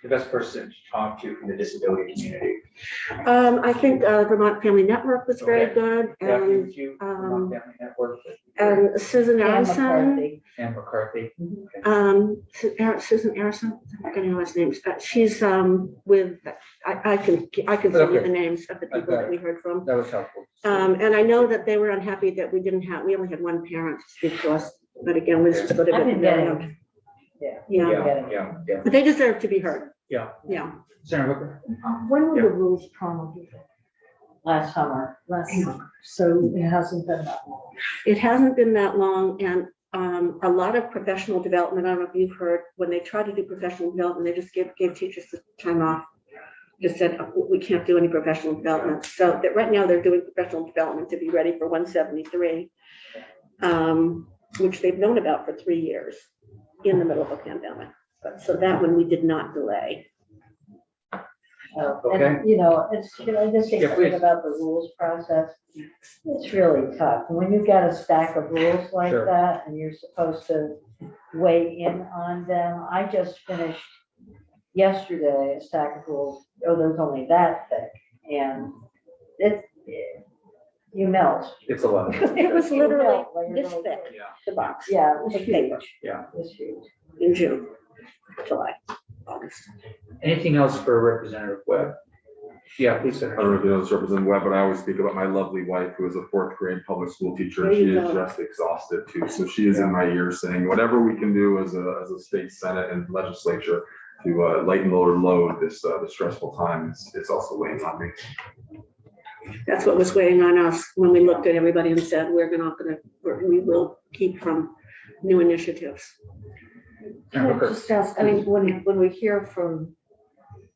best person to talk to from the disability community? I think Vermont Family Network was very Okay. good, Yeah, and you, Vermont Family Network, Susan Ann Arison. McCarthy. and McCarthy. Okay. Susan Arison, I'm forgetting her last name. She's with, I can send you the names of the people that we heard from. That was helpful. And I know that they were unhappy that we only had one parent speak to us, but again, this is sort of. I've been getting, Yeah, Yeah. but they deserve to be heard. Yeah. Yeah. Senator Hooker? When were Yeah. the rules promulgated? last summer. Last summer. So it hasn't been that long. It hasn't been that long, and a lot of professional development, I don't know if you've heard, when they try to do professional development, they just gave teachers the time off. Just said, we can't do any professional development. So that right now they're doing professional development to be ready for 173, which they've known about for 3 years in the middle of a pandemic. So that one we did not delay. Okay. And, you know, can I just say Yeah, something please. about the rules process? It's really tough. When you've got a stack of rules like Sure. that and you're supposed to weigh in on them. I just finished yesterday a stack of rules. Oh, there's only that thick, and you melt. It's a lot. It was You literally melt when you're this going thick, through it. Yeah. the box. Yeah, it was Of huge. paper. Yeah. It was huge. In June, July, August. Anything else for Representative Webb? Yeah, please, I Senator. don't know if you know this, Representative Webb, but I always speak about my lovely wife, who is a 4th grade public school teacher. There She you is go. just exhausted too. So she is in my ear saying, whatever we can do as a state senate and legislature to lighten the load this stressful time, it's also weighing on me. That's what was weighing on us when we looked at everybody and said, we will keep from new initiatives. Can I just ask, I mean, when we hear from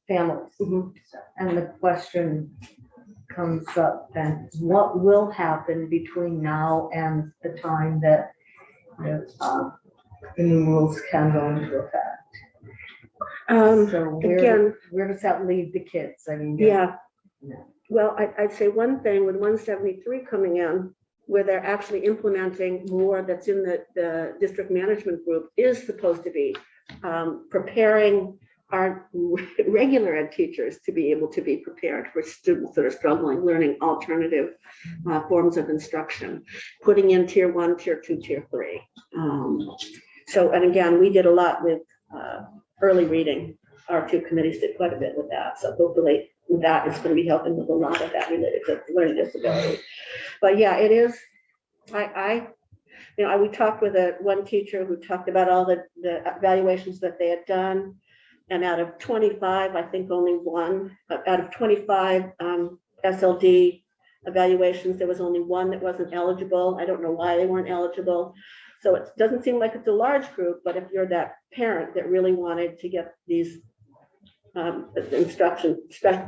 families Mhm. and the question comes up, then what will happen between now and the time that the new rules can go into effect? So Again, where does that leave the kids? I mean. yeah. Well, I'd say one thing with 173 coming in, where they're actually implementing more that's in the district management group, is supposed to be preparing our regular ed teachers to be able to be prepared for students that are struggling, learning alternative forms of instruction, putting in tier 1, tier 2, tier 3. So, and again, we did a lot with early reading. Our 2 committees did quite a bit with that. So hopefully that is going to be helping with a lot of that related to learning disability. But yeah, it is, we talked with one teacher who talked about all the evaluations that they had done. And out of 25, I think only one, out of 25 SLD evaluations, there was only one that wasn't eligible. I don't know why they weren't eligible. So it doesn't seem like it's a large group, but if you're that parent that really wanted to get these instructions,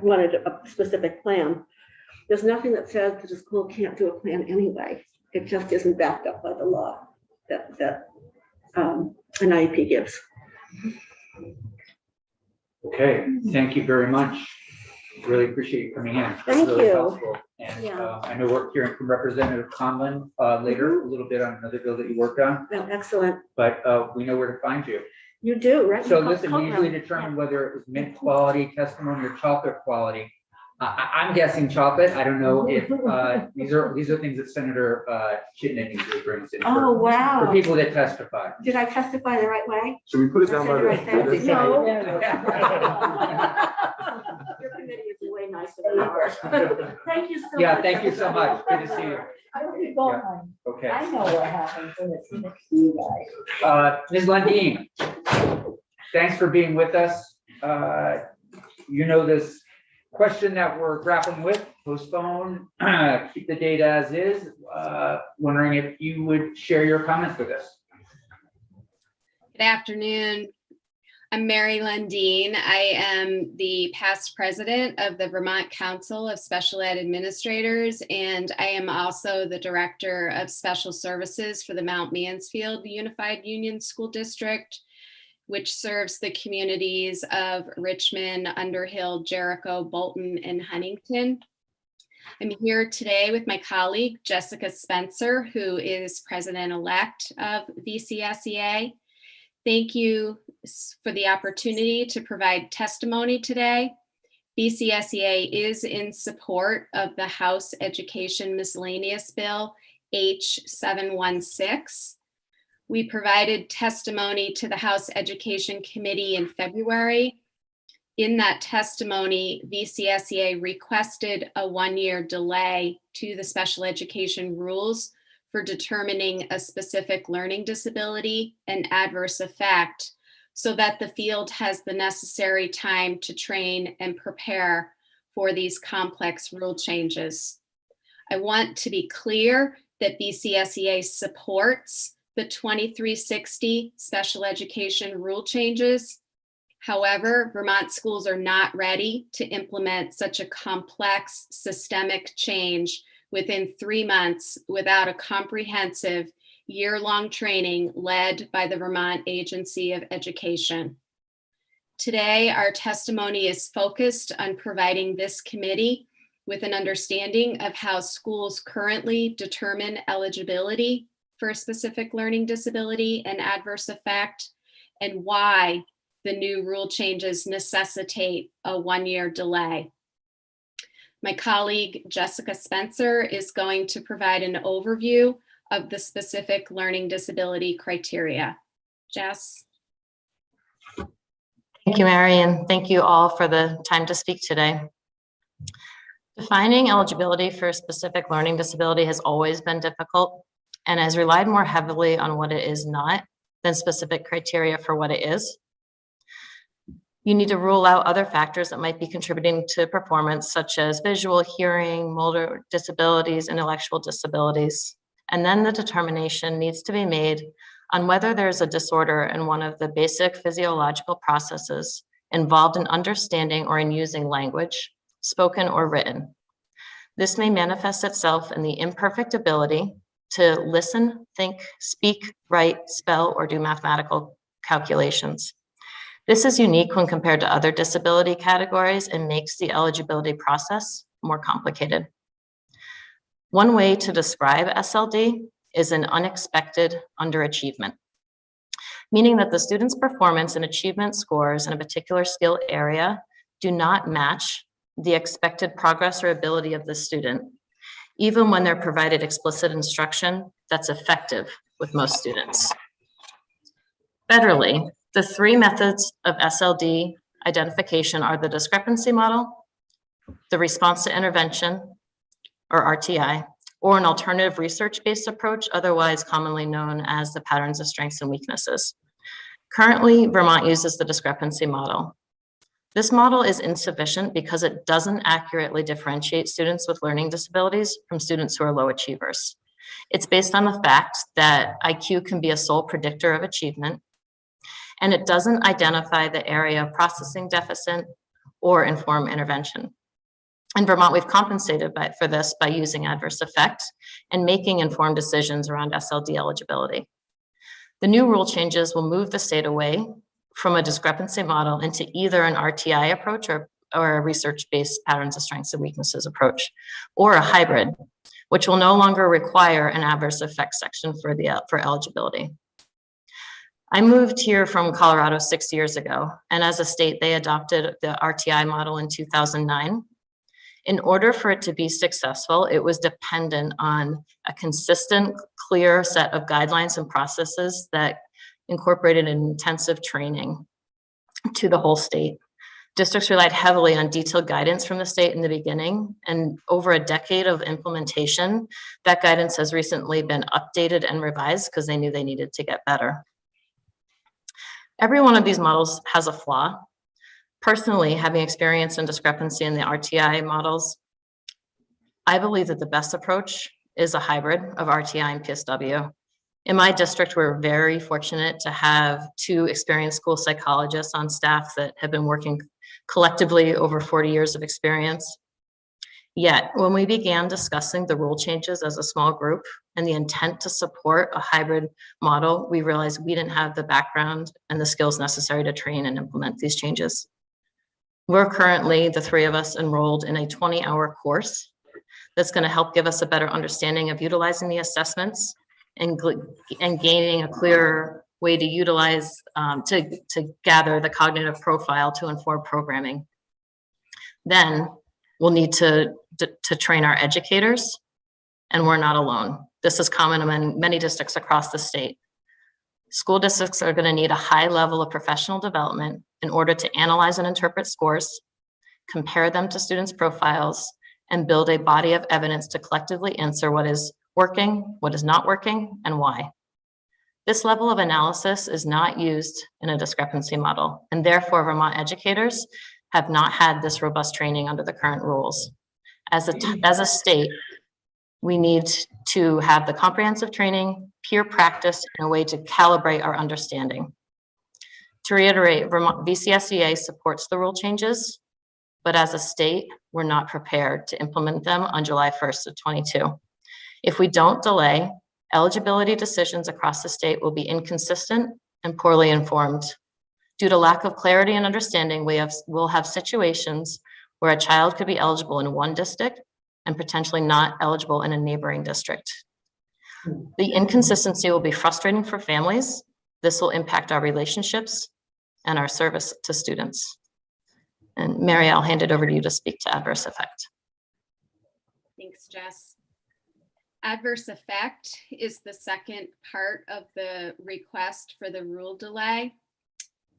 wanted a specific plan, there's nothing that says that the school can't do a plan anyway. It just isn't backed up by the law that an IEP gives. Okay, thank you very much. Really appreciate you coming in. Thank Really you. helpful. And Yeah. I know we're hearing from Representative Conlon later, a little bit on another bill that you worked on, Well, excellent. but we know where to find you. You do, right? So listen, we usually determine whether it was mint quality testimony or chocolate quality. I'm guessing chocolate. I don't know if these are things that Senator Chittenden usually brings in Oh, for wow. people that testify. Did I testify the right way? Should we put it down by Right there. the? No. Yeah. Your committee is way nicer than ours. Thank you so much. Yeah, thank you so much. Good to see you. Don't be gone. Okay. I know what happens when it's next to you guys. Ms. Lundin. thanks for being with us. You know this question that we're grappling with, postpone, keep the data as is. Wondering if you would share your comments with us. Good afternoon. I'm Mary Lundeen. I am the past president of the Vermont Council of Special Ed Administrators, and I am also the director of special services for the Mount Mansfield Unified Union School District, which serves the communities of Richmond, Underhill, Jericho, Bolton, and Huntington. I'm here today with my colleague, Jessica Spencer, who is president-elect of VCSEA. Thank you for the opportunity to provide testimony today. VCSEA is in support of the House Education Miscellaneous Bill H716. We provided testimony to the House Education Committee in February. In that testimony, VCSEA requested a one-year delay to the special education rules for determining a specific learning disability and adverse effect so that the field has the necessary time to train and prepare for these complex rule changes. I want to be clear that VCSEA supports the 2360 special education rule changes. However, Vermont schools are not ready to implement such a complex systemic change within 3 months without a comprehensive year-long training led by the Vermont Agency of Education. Today, our testimony is focused on providing this committee with an understanding of how schools currently determine eligibility for a specific learning disability and adverse effect, and why the new rule changes necessitate a one-year delay. My colleague, Jessica Spencer, is going to provide an overview of the specific learning disability criteria. Jess? Thank you, Mary, and thank you all for the time to speak today. Defining eligibility for a specific learning disability has always been difficult and has relied more heavily on what it is not than specific criteria for what it is. You need to rule out other factors that might be contributing to performance, such as visual, hearing, motor disabilities, intellectual disabilities. And then the determination needs to be made on whether there's a disorder in one of the basic physiological processes involved in understanding or in using language, spoken or written. This may manifest itself in the imperfect ability to listen, think, speak, write, spell, or do mathematical calculations. This is unique when compared to other disability categories and makes the eligibility process more complicated. One way to describe SLD is an unexpected underachievement, meaning that the student's performance and achievement scores in a particular skill area do not match the expected progress or ability of the student, even when they're provided explicit instruction that's effective with most students. Federally, the three methods of SLD identification are the discrepancy model, the response to intervention, or RTI, or an alternative research-based approach, otherwise commonly known as the patterns of strengths and weaknesses. Currently, Vermont uses the discrepancy model. This model is insufficient because it doesn't accurately differentiate students with learning disabilities from students who are low achievers. It's based on the fact that IQ can be a sole predictor of achievement, and it doesn't identify the area of processing deficit or inform intervention. In Vermont, we've compensated for this by using adverse effect and making informed decisions around SLD eligibility. The new rule changes will move the state away from a discrepancy model into either an RTI approach or a research-based patterns of strengths and weaknesses approach, or a hybrid, which will no longer require an adverse effect section for eligibility. I moved here from Colorado 6 years ago, and as a state, they adopted the RTI model in 2009. In order for it to be successful, it was dependent on a consistent, clear set of guidelines and processes that incorporated an intensive training to the whole state. Districts relied heavily on detailed guidance from the state in the beginning, and over a decade of implementation, that guidance has recently been updated and revised because they knew they needed to get better. Every one of these models has a flaw. Personally, having experience in discrepancy in the RTI models, I believe that the best approach is a hybrid of RTI and PSW. In my district, we're very fortunate to have 2 experienced school psychologists on staff that have been working collectively over 40 years of experience. Yet, when we began discussing the rule changes as a small group and the intent to support a hybrid model, we realized we didn't have the background and the skills necessary to train and implement these changes. We're currently, the 3 of us, enrolled in a 20-hour course that's going to help give us a better understanding of utilizing the assessments and gaining a clearer way to utilize, to gather the cognitive profile to inform programming. Then we'll need to train our educators, and we're not alone. This is common among many districts across the state. School districts are going to need a high level of professional development in order to analyze and interpret scores, compare them to students' profiles, and build a body of evidence to collectively answer what is working, what is not working, and why. This level of analysis is not used in a discrepancy model, and therefore Vermont educators have not had this robust training under the current rules. As a state, we need to have the comprehensive training, peer practice, and a way to calibrate our understanding. To reiterate, Vermont VCSEA supports the rule changes, but as a state, we're not prepared to implement them on July 1st of 22. If we don't delay, eligibility decisions across the state will be inconsistent and poorly informed. Due to lack of clarity and understanding, we'll have situations where a child could be eligible in one district and potentially not eligible in a neighboring district. The inconsistency will be frustrating for families. This will impact our relationships and our service to students. And Mary, I'll hand it over to you to speak to adverse effect. Thanks, Jess. Adverse effect is the second part of the request for the rule delay.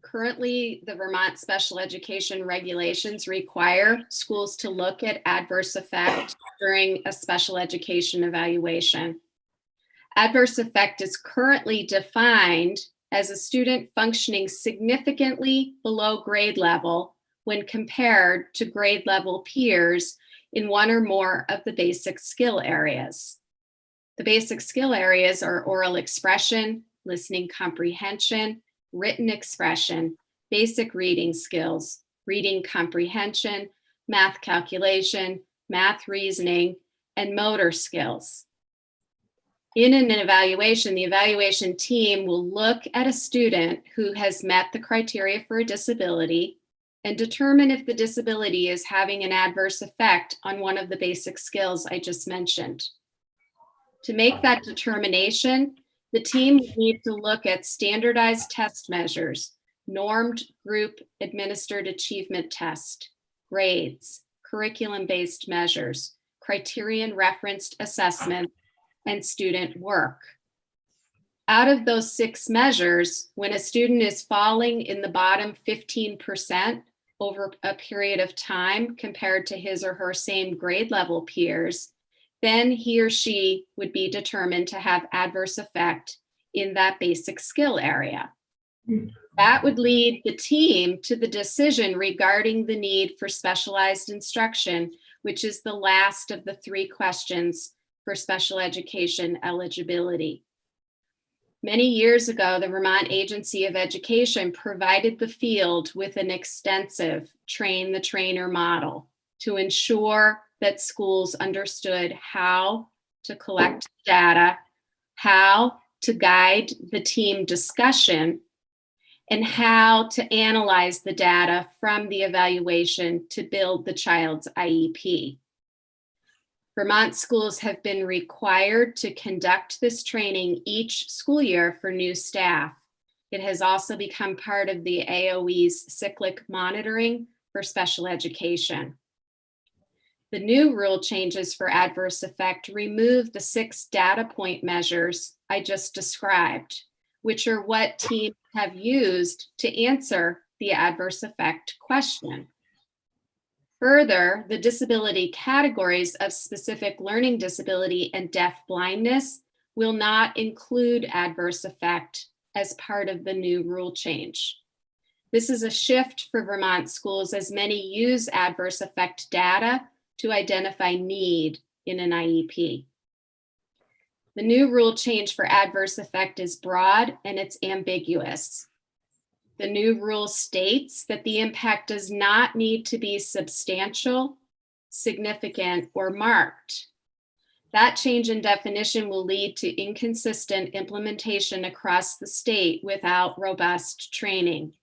Currently, the Vermont special education regulations require schools to look at adverse effect during a special education evaluation. Adverse effect is currently defined as a student functioning significantly below grade level when compared to grade level peers in one or more of the basic skill areas. The basic skill areas are oral expression, listening comprehension, written expression, basic reading skills, reading comprehension, math calculation, math reasoning, and motor skills. In an evaluation, the evaluation team will look at a student who has met the criteria for a disability and determine if the disability is having an adverse effect on one of the basic skills I just mentioned. To make that determination, the team will need to look at standardized test measures, normed group administered achievement test, grades, curriculum-based measures, criterion referenced assessment, and student work. Out of those 6 measures, when a student is falling in the bottom 15% over a period of time compared to his or her same grade level peers, then he or she would be determined to have adverse effect in that basic skill area. That would lead the team to the decision regarding the need for specialized instruction, which is the last of the 3 questions for special education eligibility. Many years ago, the Vermont Agency of Education provided the field with an extensive train the trainer model to ensure that schools understood how to collect data, how to guide the team discussion, and how to analyze the data from the evaluation to build the child's IEP. Vermont schools have been required to conduct this training each school year for new staff. It has also become part of the AOE's cyclic monitoring for special education. The new rule changes for adverse effect remove the 6 data point measures I just described, which are what teams have used to answer the adverse effect question. Further, the disability categories of specific learning disability and deaf blindness will not include adverse effect as part of the new rule change. This is a shift for Vermont schools as many use adverse effect data to identify need in an IEP. The new rule change for adverse effect is broad and it's ambiguous. The new rule states that the impact does not need to be substantial, significant, or marked. That change in definition will lead to inconsistent implementation across the state without robust training.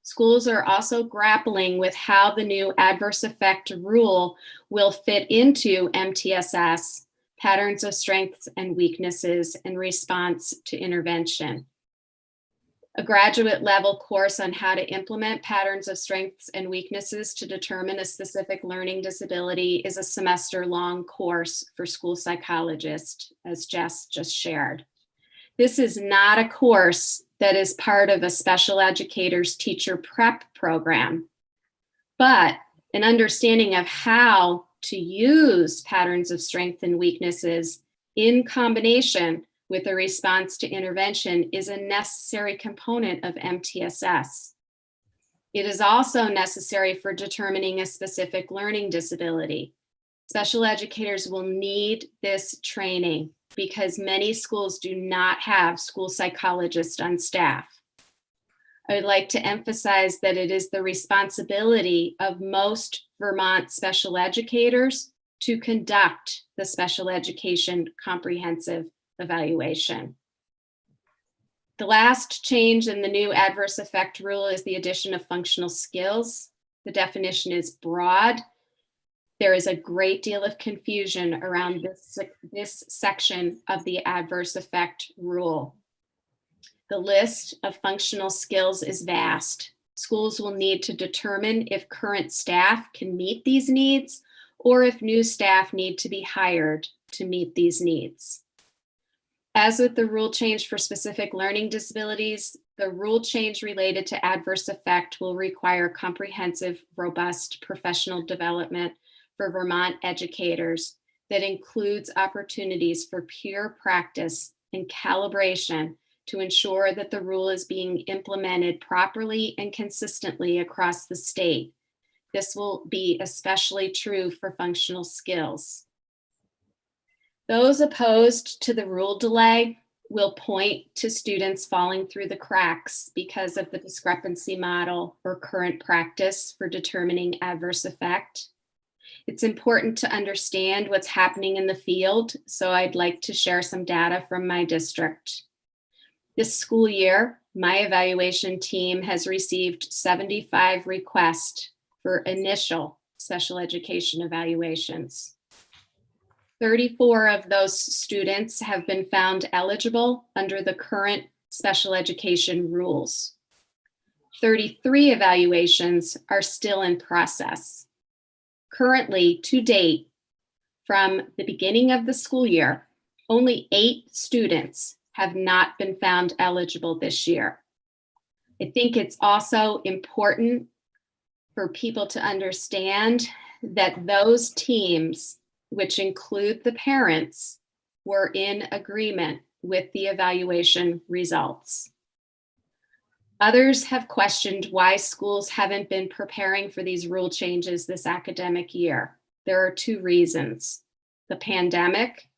Schools are also grappling with how the new adverse effect rule will fit into MTSS, patterns of strengths and weaknesses, and response to intervention. A graduate level course on how to implement patterns of strengths and weaknesses to determine a specific learning disability is a semester-long course for school psychologists, as Jess just shared. This is not a course that is part of a special educator's teacher prep program, but an understanding of how to use patterns of strength and weaknesses in combination with a response to intervention is a necessary component of MTSS. It is also necessary for determining a specific learning disability. Special educators will need this training because many schools do not have school psychologists on staff. I would like to emphasize that it is the responsibility of most Vermont special educators to conduct the special education comprehensive evaluation. The last change in the new adverse effect rule is the addition of functional skills. The definition is broad. There is a great deal of confusion around this section of the adverse effect rule. The list of functional skills is vast. Schools will need to determine if current staff can meet these needs or if new staff need to be hired to meet these needs. As with the rule change for specific learning disabilities, the rule change related to adverse effect will require comprehensive, robust professional development for Vermont educators that includes opportunities for peer practice and calibration to ensure that the rule is being implemented properly and consistently across the state. This will be especially true for functional skills. Those opposed to the rule delay will point to students falling through the cracks because of the discrepancy model or current practice for determining adverse effect. It's important to understand what's happening in the field, so I'd like to share some data from my district. This school year, my evaluation team has received 75 requests for initial special education evaluations. 34 of those students have been found eligible under the current special education rules. 33 evaluations are still in process. Currently, to date, from the beginning of the school year, only 8 students have not been found eligible this year. I think it's also important for people to understand that those teams, which include the parents, were in agreement with the evaluation results. Others have questioned why schools haven't been preparing for these rule changes this academic year. There are 2 reasons: the pandemic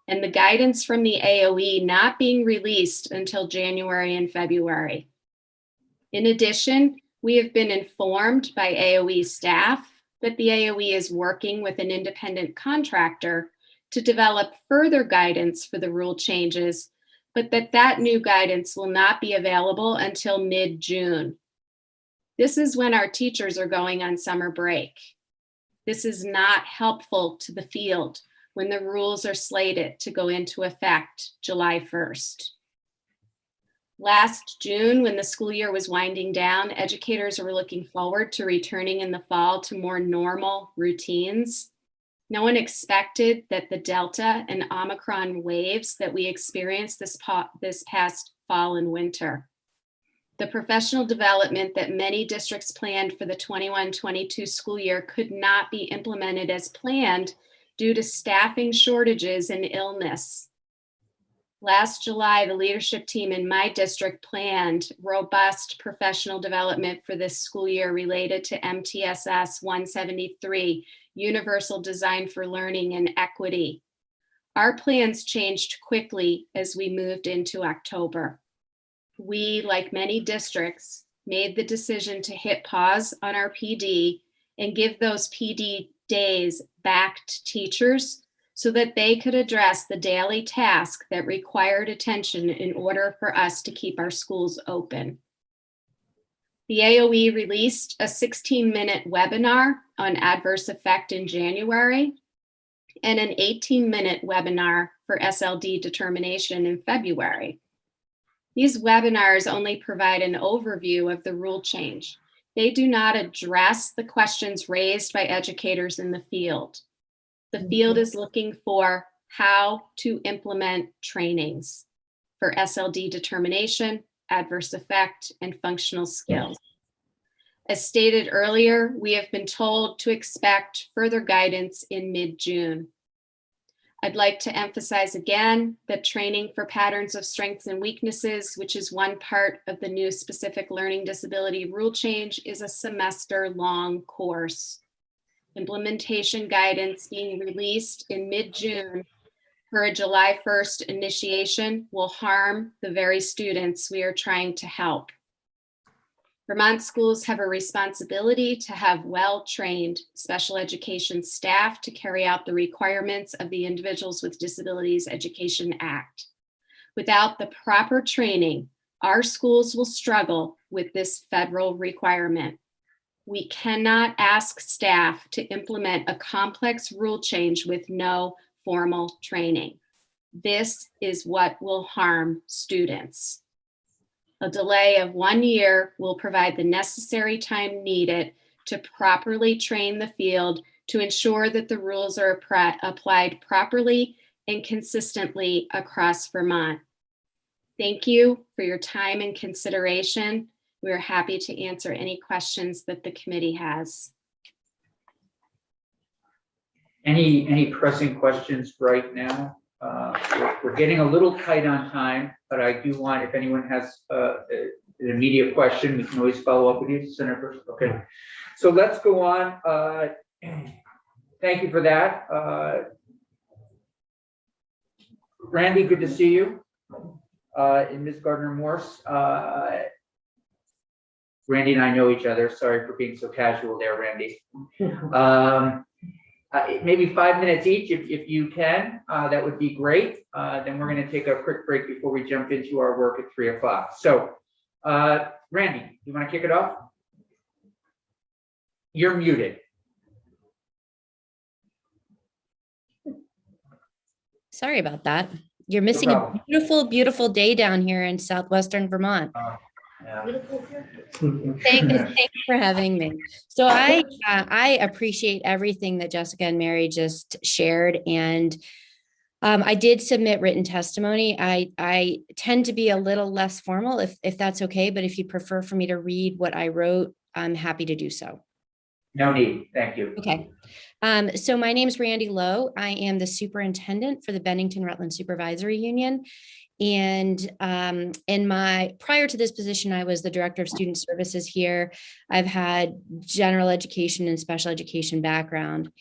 and the guidance from the AOE not being released until January and February. In addition, we have been informed by AOE staff that the AOE is working with an independent contractor to develop further guidance for the rule changes, but that new guidance will not be available until mid-June. This is when our teachers are going on summer break. This is not helpful to the field when the rules are slated to go into effect July 1st. Last June, when the school year was winding down, educators were looking forward to returning in the fall to more normal routines. No one expected that the Delta and Omicron waves that we experienced this past fall and winter. The professional development that many districts planned for the 21-22 school year could not be implemented as planned due to staffing shortages and illness. Last July, the leadership team in my district planned robust professional development for this school year related to MTSS 173, Universal Design for Learning and Equity. Our plans changed quickly as we moved into October. We, like many districts, made the decision to hit pause on our PD and give those PD days back to teachers so that they could address the daily task that required attention in order for us to keep our schools open. The AOE released a 16-minute webinar on adverse effect in January and an 18-minute webinar for SLD determination in February. These webinars only provide an overview of the rule change. They do not address the questions raised by educators in the field. The field is looking for how to implement trainings for SLD determination, adverse effect, and functional skills. As stated earlier, we have been told to expect further guidance in mid-June. I'd like to emphasize again that training for patterns of strengths and weaknesses, which is one part of the new specific learning disability rule change, is a semester-long course. Implementation guidance being released in mid-June for a July 1st initiation will harm the very students we are trying to help. Vermont schools have a responsibility to have well-trained special education staff to carry out the requirements of the Individuals with Disabilities Education Act. Without the proper training, our schools will struggle with this federal requirement. We cannot ask staff to implement a complex rule change with no formal training. This is what will harm students. A delay of 1 year will provide the necessary time needed to properly train the field to ensure that the rules are applied properly and consistently across Vermont. Thank you for your time and consideration. We are happy to answer any questions that the committee has. Any pressing questions right now? We're getting a little tight on time, but I do want, if anyone has an immediate question, we can always follow up with you, Senator. Okay, so let's go on. Thank you for that. Randy, good to see you. And Ms. Gardner-Morse. Randy and I know each other. Sorry for being so casual there, Randy. Maybe 5 minutes each, if you can, that would be great. Then we're going to take a quick break before we jump into our work at 3 o'clock. So, Randy, you want to kick it off? You're muted. Sorry about that. You're missing a beautiful, beautiful day down here in southwestern Vermont. Yeah. Thanks for having me. So I appreciate everything that Jessica and Mary just shared, and I did submit written testimony. I tend to be a little less formal, if that's okay, but if you prefer for me to read what I wrote, I'm happy to do so. No need, thank you. Okay. So my name is Randy Lowe. I am the superintendent for the Bennington Rutland Supervisory Union. And prior to this position, I was the director of student services here. I've had general education and special education background.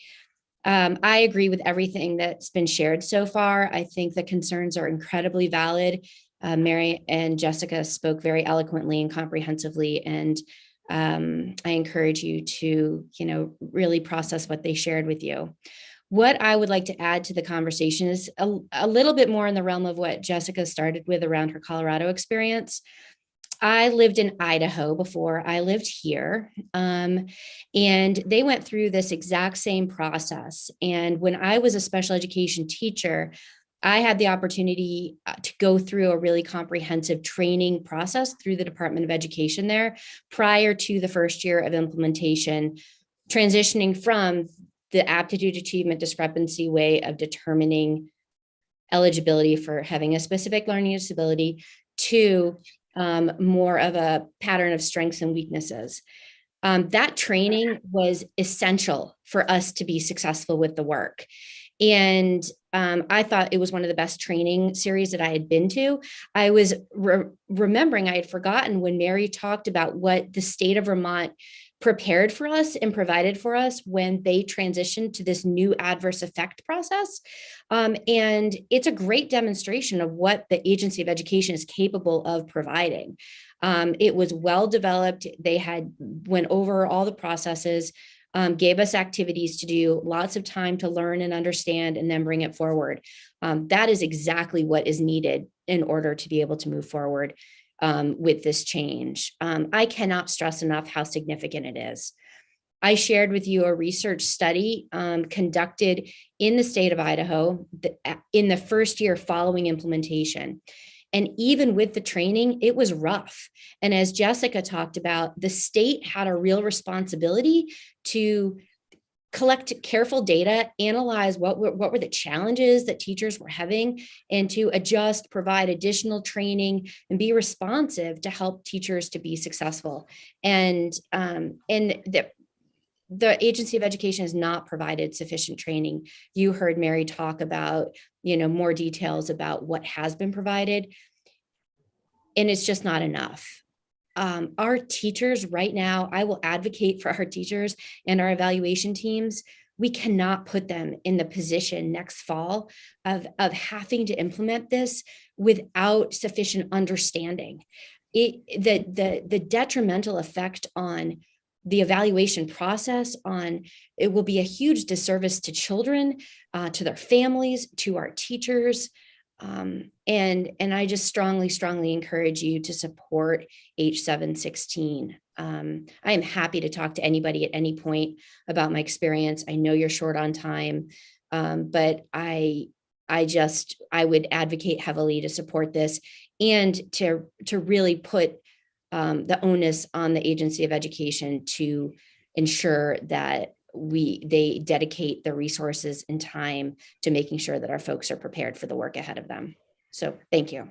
I agree with everything that's been shared so far. I think the concerns are incredibly valid. Mary and Jessica spoke very eloquently and comprehensively, and I encourage you to, really process what they shared with you. What I would like to add to the conversation is a little bit more in the realm of what Jessica started with around her Colorado experience. I lived in Idaho before I lived here, and they went through this exact same process. And when I was a special education teacher, I had the opportunity to go through a really comprehensive training process through the Department of Education there prior to the first year of implementation, transitioning from the aptitude achievement discrepancy way of determining eligibility for having a specific learning disability to more of a pattern of strengths and weaknesses. That training was essential for us to be successful with the work. And I thought it was one of the best training series that I had been to. I was remembering I had forgotten when Mary talked about what the state of Vermont prepared for us and provided for us when they transitioned to this new adverse effect process. And it's a great demonstration of what the Agency of Education is capable of providing. It was well developed. They had went over all the processes, gave us activities to do, lots of time to learn and understand, and then bring it forward. That is exactly what is needed in order to be able to move forward with this change. I cannot stress enough how significant it is. I shared with you a research study conducted in the state of Idaho in the first year following implementation. And even with the training, it was rough. And as Jessica talked about, the state had a real responsibility to collect careful data, analyze what were the challenges that teachers were having, and to adjust, provide additional training, and be responsive to help teachers to be successful. And the Agency of Education has not provided sufficient training. You heard Mary talk about, more details about what has been provided, and it's just not enough. Our teachers right now, I will advocate for our teachers and our evaluation teams. We cannot put them in the position next fall of having to implement this without sufficient understanding. The detrimental effect on the evaluation process it will be a huge disservice to children, to their families, to our teachers. And I just strongly encourage you to support H716. I am happy to talk to anybody at any point about my experience. I know you're short on time, but I would advocate heavily to support this and to really put the onus on the Agency of Education to ensure that they dedicate the resources and time to making sure that our folks are prepared for the work ahead of them. So thank you.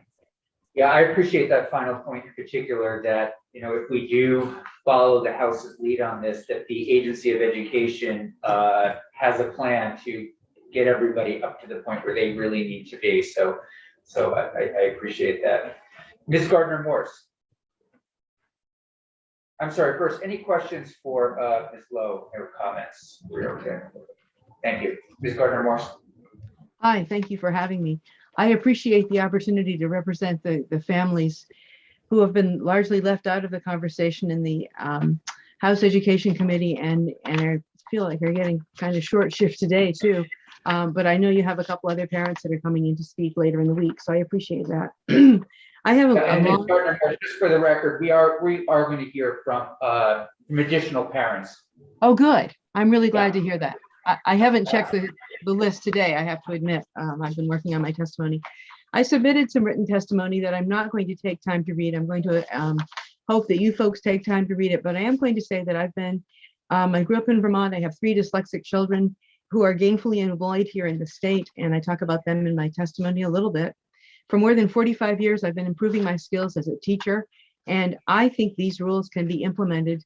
Yeah, I appreciate that final point in particular, that, if we do follow the House's lead on this, that the Agency of Education has a plan to get everybody up to the point where they really need to be. So I appreciate that. Ms. Gardner-Morse. I'm sorry, first, any questions for Ms. Lowe or comments? We're okay. Thank you. Ms. Gardner-Morse. Hi, thank you for having me. I appreciate the opportunity to represent the families who have been largely left out of the conversation in the House Education Committee, and I feel like they're getting kind of short shift today too. But I know you have a couple other parents that are coming in to speak later in the week, so I appreciate that. I have just for the record, we are going to hear from additional parents. Oh, good. I'm really glad to hear that. I haven't checked the list today, I have to admit. I've been working on my testimony. I submitted some written testimony that I'm not going to take time to read. I'm going to hope that you folks take time to read it, but I am going to say that I grew up in Vermont. I have 3 dyslexic children who are gainfully employed here in the state, and I talk about them in my testimony a little bit. For more than 45 years, I've been improving my skills as a teacher, and I think these rules can be implemented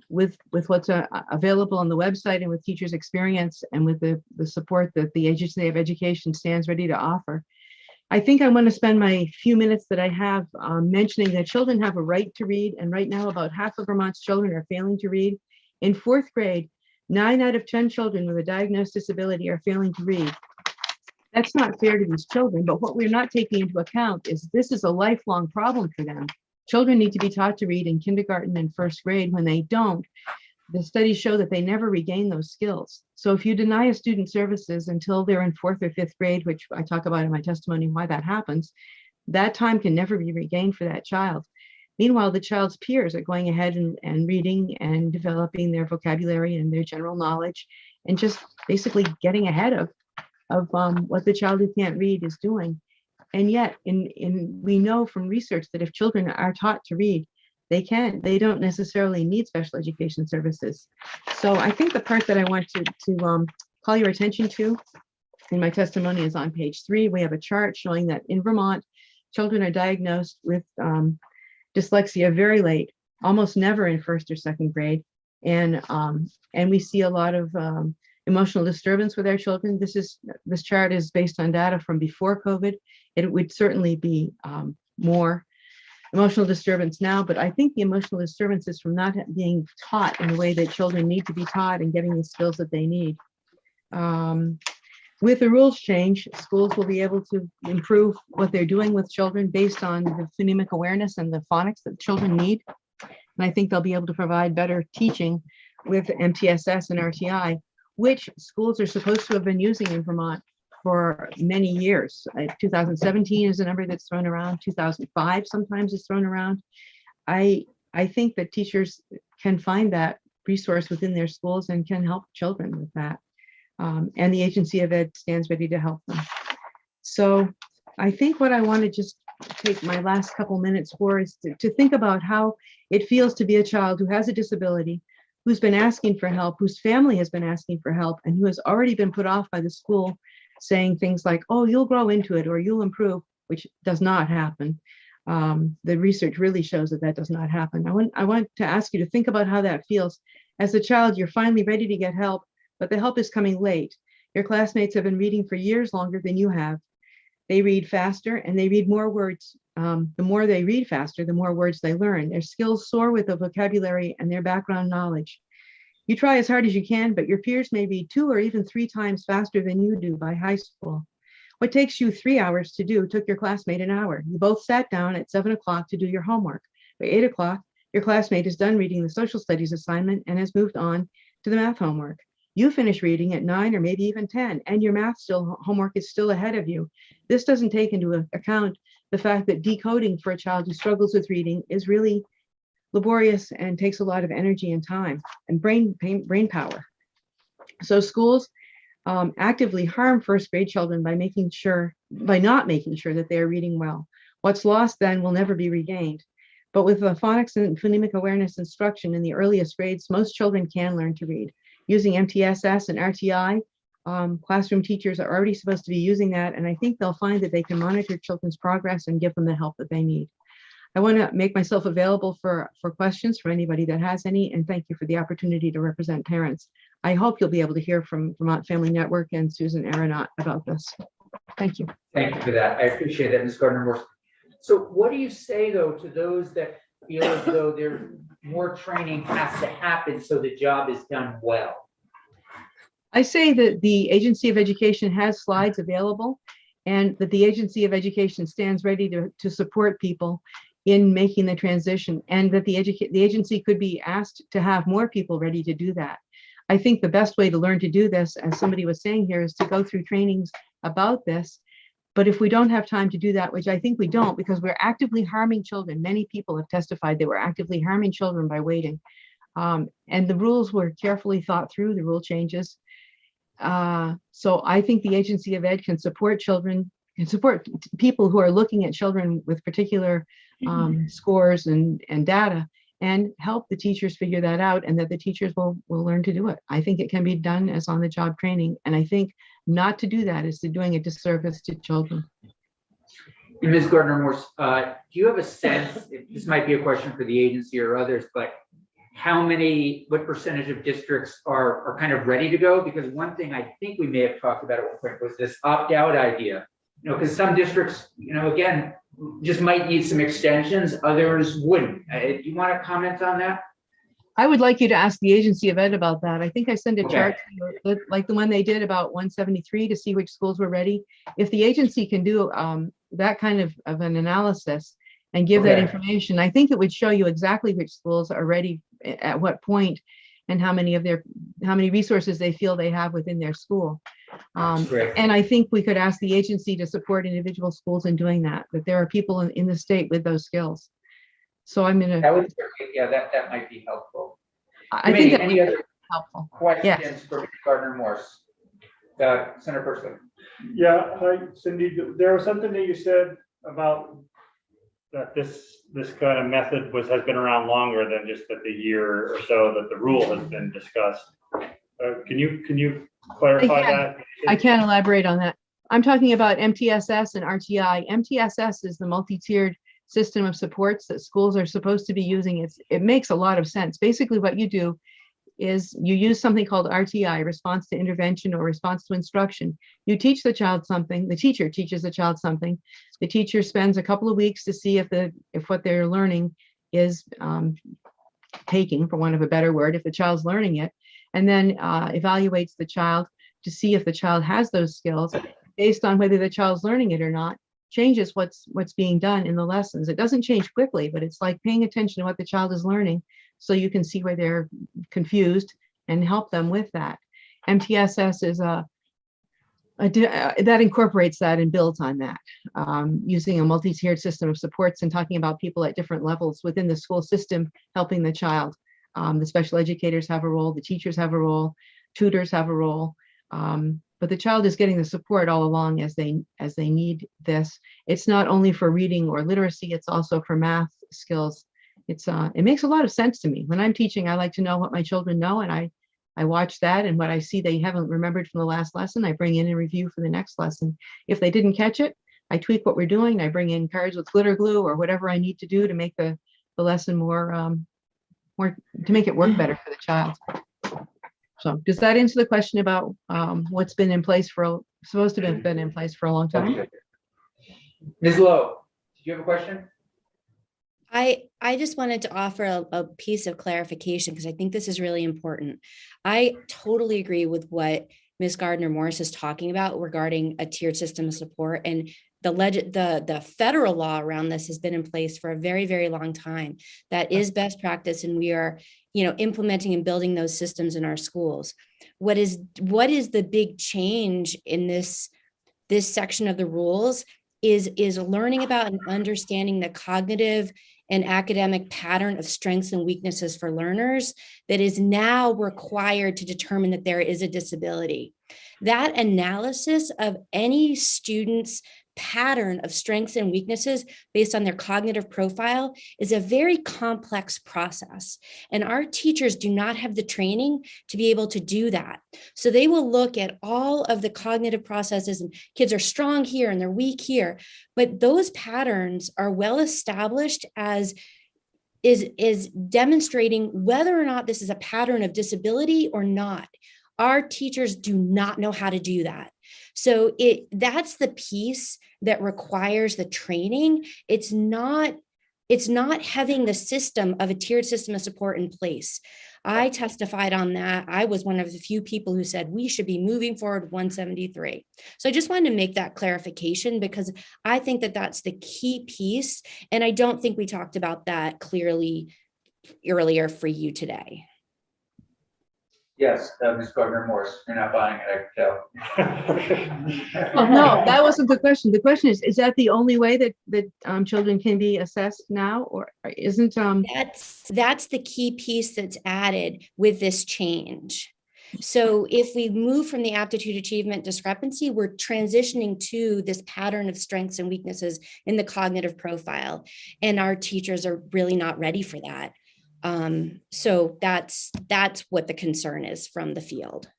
with what's available on the website and with teachers' experience and with the support that the Agency of Education stands ready to offer. I think I want to spend my few minutes that I have mentioning that children have a right to read, and right now about half of Vermont's children are failing to read. In 4th grade, 9 out of 10 children with a diagnosed disability are failing to read. That's not fair to these children, but what we're not taking into account is this is a lifelong problem for them. Children need to be taught to read in kindergarten and 1st grade. When they don't, the studies show that they never regain those skills. So if you deny a student services until they're in 4th or 5th grade, which I talk about in my testimony why that happens, that time can never be regained for that child. Meanwhile, the child's peers are going ahead and reading and developing their vocabulary and their general knowledge and just basically getting ahead of what the child who can't read is doing. And yet, we know from research that if children are taught to read, they don't necessarily need special education services. So I think the part that I want to call your attention to in my testimony is on page 3. We have a chart showing that in Vermont, children are diagnosed with dyslexia very late, almost never in 1st or 2nd grade. And we see a lot of emotional disturbance with our children. This chart is based on data from before COVID. It would certainly be more emotional disturbance now, but I think the emotional disturbance is from not being taught in the way that children need to be taught and getting the skills that they need. With the rules change, schools will be able to improve what they're doing with children based on the phonemic awareness and the phonics that children need. And I think they'll be able to provide better teaching with MTSS and RTI, which schools are supposed to have been using in Vermont for many years. 2017 is a number that's thrown around. 2005 sometimes is thrown around. I think that teachers can find that resource within their schools and can help children with that. And the Agency of Ed stands ready to help them. So I think what I want to just take my last couple minutes for is to think about how it feels to be a child who has a disability, who's been asking for help, whose family has been asking for help, and who has already been put off by the school saying things like, oh, you'll grow into it or you'll improve, which does not happen. The research really shows that that does not happen. I want to ask you to think about how that feels. As a child, you're finally ready to get help, but the help is coming late. Your classmates have been reading for years longer than you have. They read faster and they read more words. The more they read faster, the more words they learn. Their skills soar with the vocabulary and their background knowledge. You try as hard as you can, but your peers may be 2 or even 3 times faster than you do by high school. What takes you 3 hours to do took your classmate an hour. You both sat down at 7 o'clock to do your homework. By 8 o'clock, your classmate is done reading the social studies assignment and has moved on to the math homework. You finish reading at 9 or maybe even 10, and your math homework is still ahead of you. This doesn't take into account the fact that decoding for a child who struggles with reading is really laborious and takes a lot of energy and time and brain power. So schools actively harm first grade children by not making sure that they are reading well. What's lost then will never be regained. But with the phonics and phonemic awareness instruction in the earliest grades, most children can learn to read. Using MTSS and RTI, classroom teachers are already supposed to be using that, and I think they'll find that they can monitor children's progress and give them the help that they need. I want to make myself available for questions for anybody that has any, and thank you for the opportunity to represent parents. I hope you'll be able to hear from Vermont Family Network and Susan Aronott about this. Thank you. Thank you for that. I appreciate that, Ms. Gardner-Morse. So what do you say, though, to those that feel as though there's more training has to happen so the job is done well? I say that the Agency of Education has slides available and that the Agency of Education stands ready to support people in making the transition, and that the agency could be asked to have more people ready to do that. I think the best way to learn to do this, as somebody was saying here, is to go through trainings about this. But if we don't have time to do that, which I think we don't, because we're actively harming children, many people have testified they were actively harming children by waiting. And the rules were carefully thought through, the rule changes. So I think the Agency of Ed can support children, can support people who are looking at children with particular scores and data, and help the teachers figure that out, and that the teachers will learn to do it. I think it can be done as on-the-job training, and I think not to do that is doing a disservice to children. Ms. Gardner-Morse, do you have a sense, this might be a question for the agency or others, but what percentage of districts are kind of ready to go? Because one thing I think we may have talked about at one point was this opt-out idea. Because some districts, again, just might need some extensions, others wouldn't. Do you want to comment on that? I would like you to ask the Agency of Ed about that. I think I sent a chart like the one they did about 173 to see which schools were ready. If the agency can do that kind of an analysis and give that information, I think it would show you exactly which schools are ready at what point and how many resources they feel they have within their school. And I think we could ask the agency to support individual schools in doing that there are people in the state with those skills. So I'm gonna. That would, that might be helpful. I think that any other helpful questions for Gardner-Morse? Senator Person. Yeah, hi, Cindy. There was something that you said about that this kind of method has been around longer than just the year or so that the rule has been discussed. Can you clarify that? I can't elaborate on that. I'm talking about MTSS and RTI. MTSS is the multi-tiered system of supports that schools are supposed to be using. It makes a lot of sense. Basically what you do is you use something called RTI, response to intervention or response to instruction. You teach the child something, the teacher teaches the child something. The teacher spends a couple of weeks to see if what they're learning is taking, for want of a better word, if the child's learning it, and then evaluates the child to see if the child has those skills based on whether the child's learning it or not, changes what's being done in the lessons. It doesn't change quickly, but it's like paying attention to what the child is learning so you can see where they're confused and help them with that. MTSS is that incorporates that and builds on that, using a multi-tiered system of supports and talking about people at different levels within the school system, helping the child. The special educators have a role, the teachers have a role, tutors have a role, but the child is getting the support all along as they need this. It's not only for reading or literacy, it's also for math skills. It makes a lot of sense to me. When I'm teaching, I like to know what my children know, and I watch that, and what I see they haven't remembered from the last lesson, I bring in a review for the next lesson. If they didn't catch it, I tweak what we're doing. I bring in cards with glitter glue or whatever I need to do to make the lesson more to make it work better for the child. So does that answer the question about what's been in place supposed to have been in place for a long time? Ms. Lowe, did you have a question? I just wanted to offer a piece of clarification because I think this is really important. I totally agree with what Ms. Gardner-Morris is talking about regarding a tiered system of support, and the federal law around this has been in place for a very, very long time. That is best practice, and we are, implementing and building those systems in our schools. What is the big change in this section of the rules is learning about and understanding the cognitive and academic pattern of strengths and weaknesses for learners that is now required to determine that there is a disability. That analysis of any student's pattern of strengths and weaknesses based on their cognitive profile is a very complex process. And our teachers do not have the training to be able to do that. So they will look at all of the cognitive processes, and kids are strong here and they're weak here. But those patterns are well established as is demonstrating whether or not this is a pattern of disability or not. Our teachers do not know how to do that. So that's the piece that requires the training. It's not having the system of a tiered system of support in place. I testified on that. I was one of the few people who said we should be moving forward 173. So I just wanted to make that clarification because I think that that's the key piece. And I don't think we talked about that clearly earlier for you today. Yes, Ms. Gardner-Morris, you're not buying it, I can tell. Oh, no, that wasn't the question. The question is that the only way that children can be assessed now, or isn't? That's the key piece that's added with this change. So if we move from the aptitude achievement discrepancy, we're transitioning to this pattern of strengths and weaknesses in the cognitive profile, and our teachers are really not ready for that. So that's what the concern is from the field.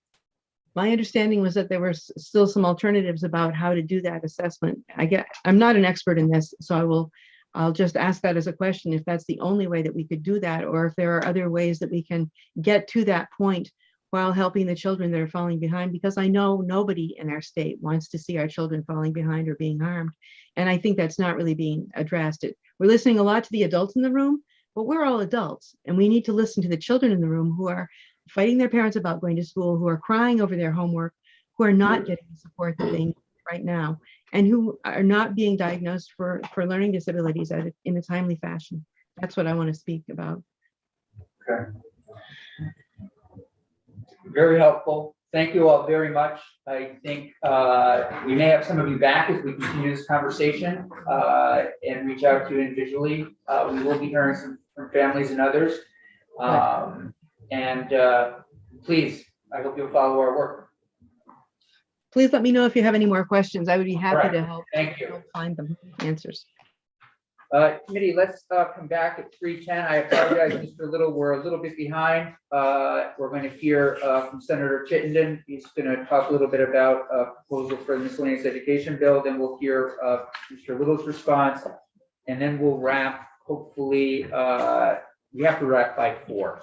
My understanding was that there were still some alternatives about how to do that assessment. I'm not an expert in this, so I'll just ask that as a question, if that's the only way that we could do that, or if there are other ways that we can get to that point while helping the children that are falling behind, because I know nobody in our state wants to see our children falling behind or being harmed. And I think that's not really being addressed. We're listening a lot to the adults in the room, but we're all adults, and we need to listen to the children in the room who are fighting their parents about going to school, who are crying over their homework, who are not getting the support that they need right now, and who are not being diagnosed for learning disabilities in a timely fashion. That's what I want to speak about. Okay. Very helpful. Thank you all very much. I think we may have some of you back as we continue this conversation and reach out to you individually. We will be hearing from families and others. Please, I hope you'll follow our work. Please let me know if you have any more questions. I would be happy to help. Thank you. Find them answers. Committee, let's come back at 3:10. I apologize, Mr. Little, we're a little bit behind. We're going to hear from Senator Chittenden. He's going to talk a little bit about a proposal for the miscellaneous education bill. Then we'll hear Mr. Little's response, and then we'll wrap. Hopefully, we have to wrap by 4.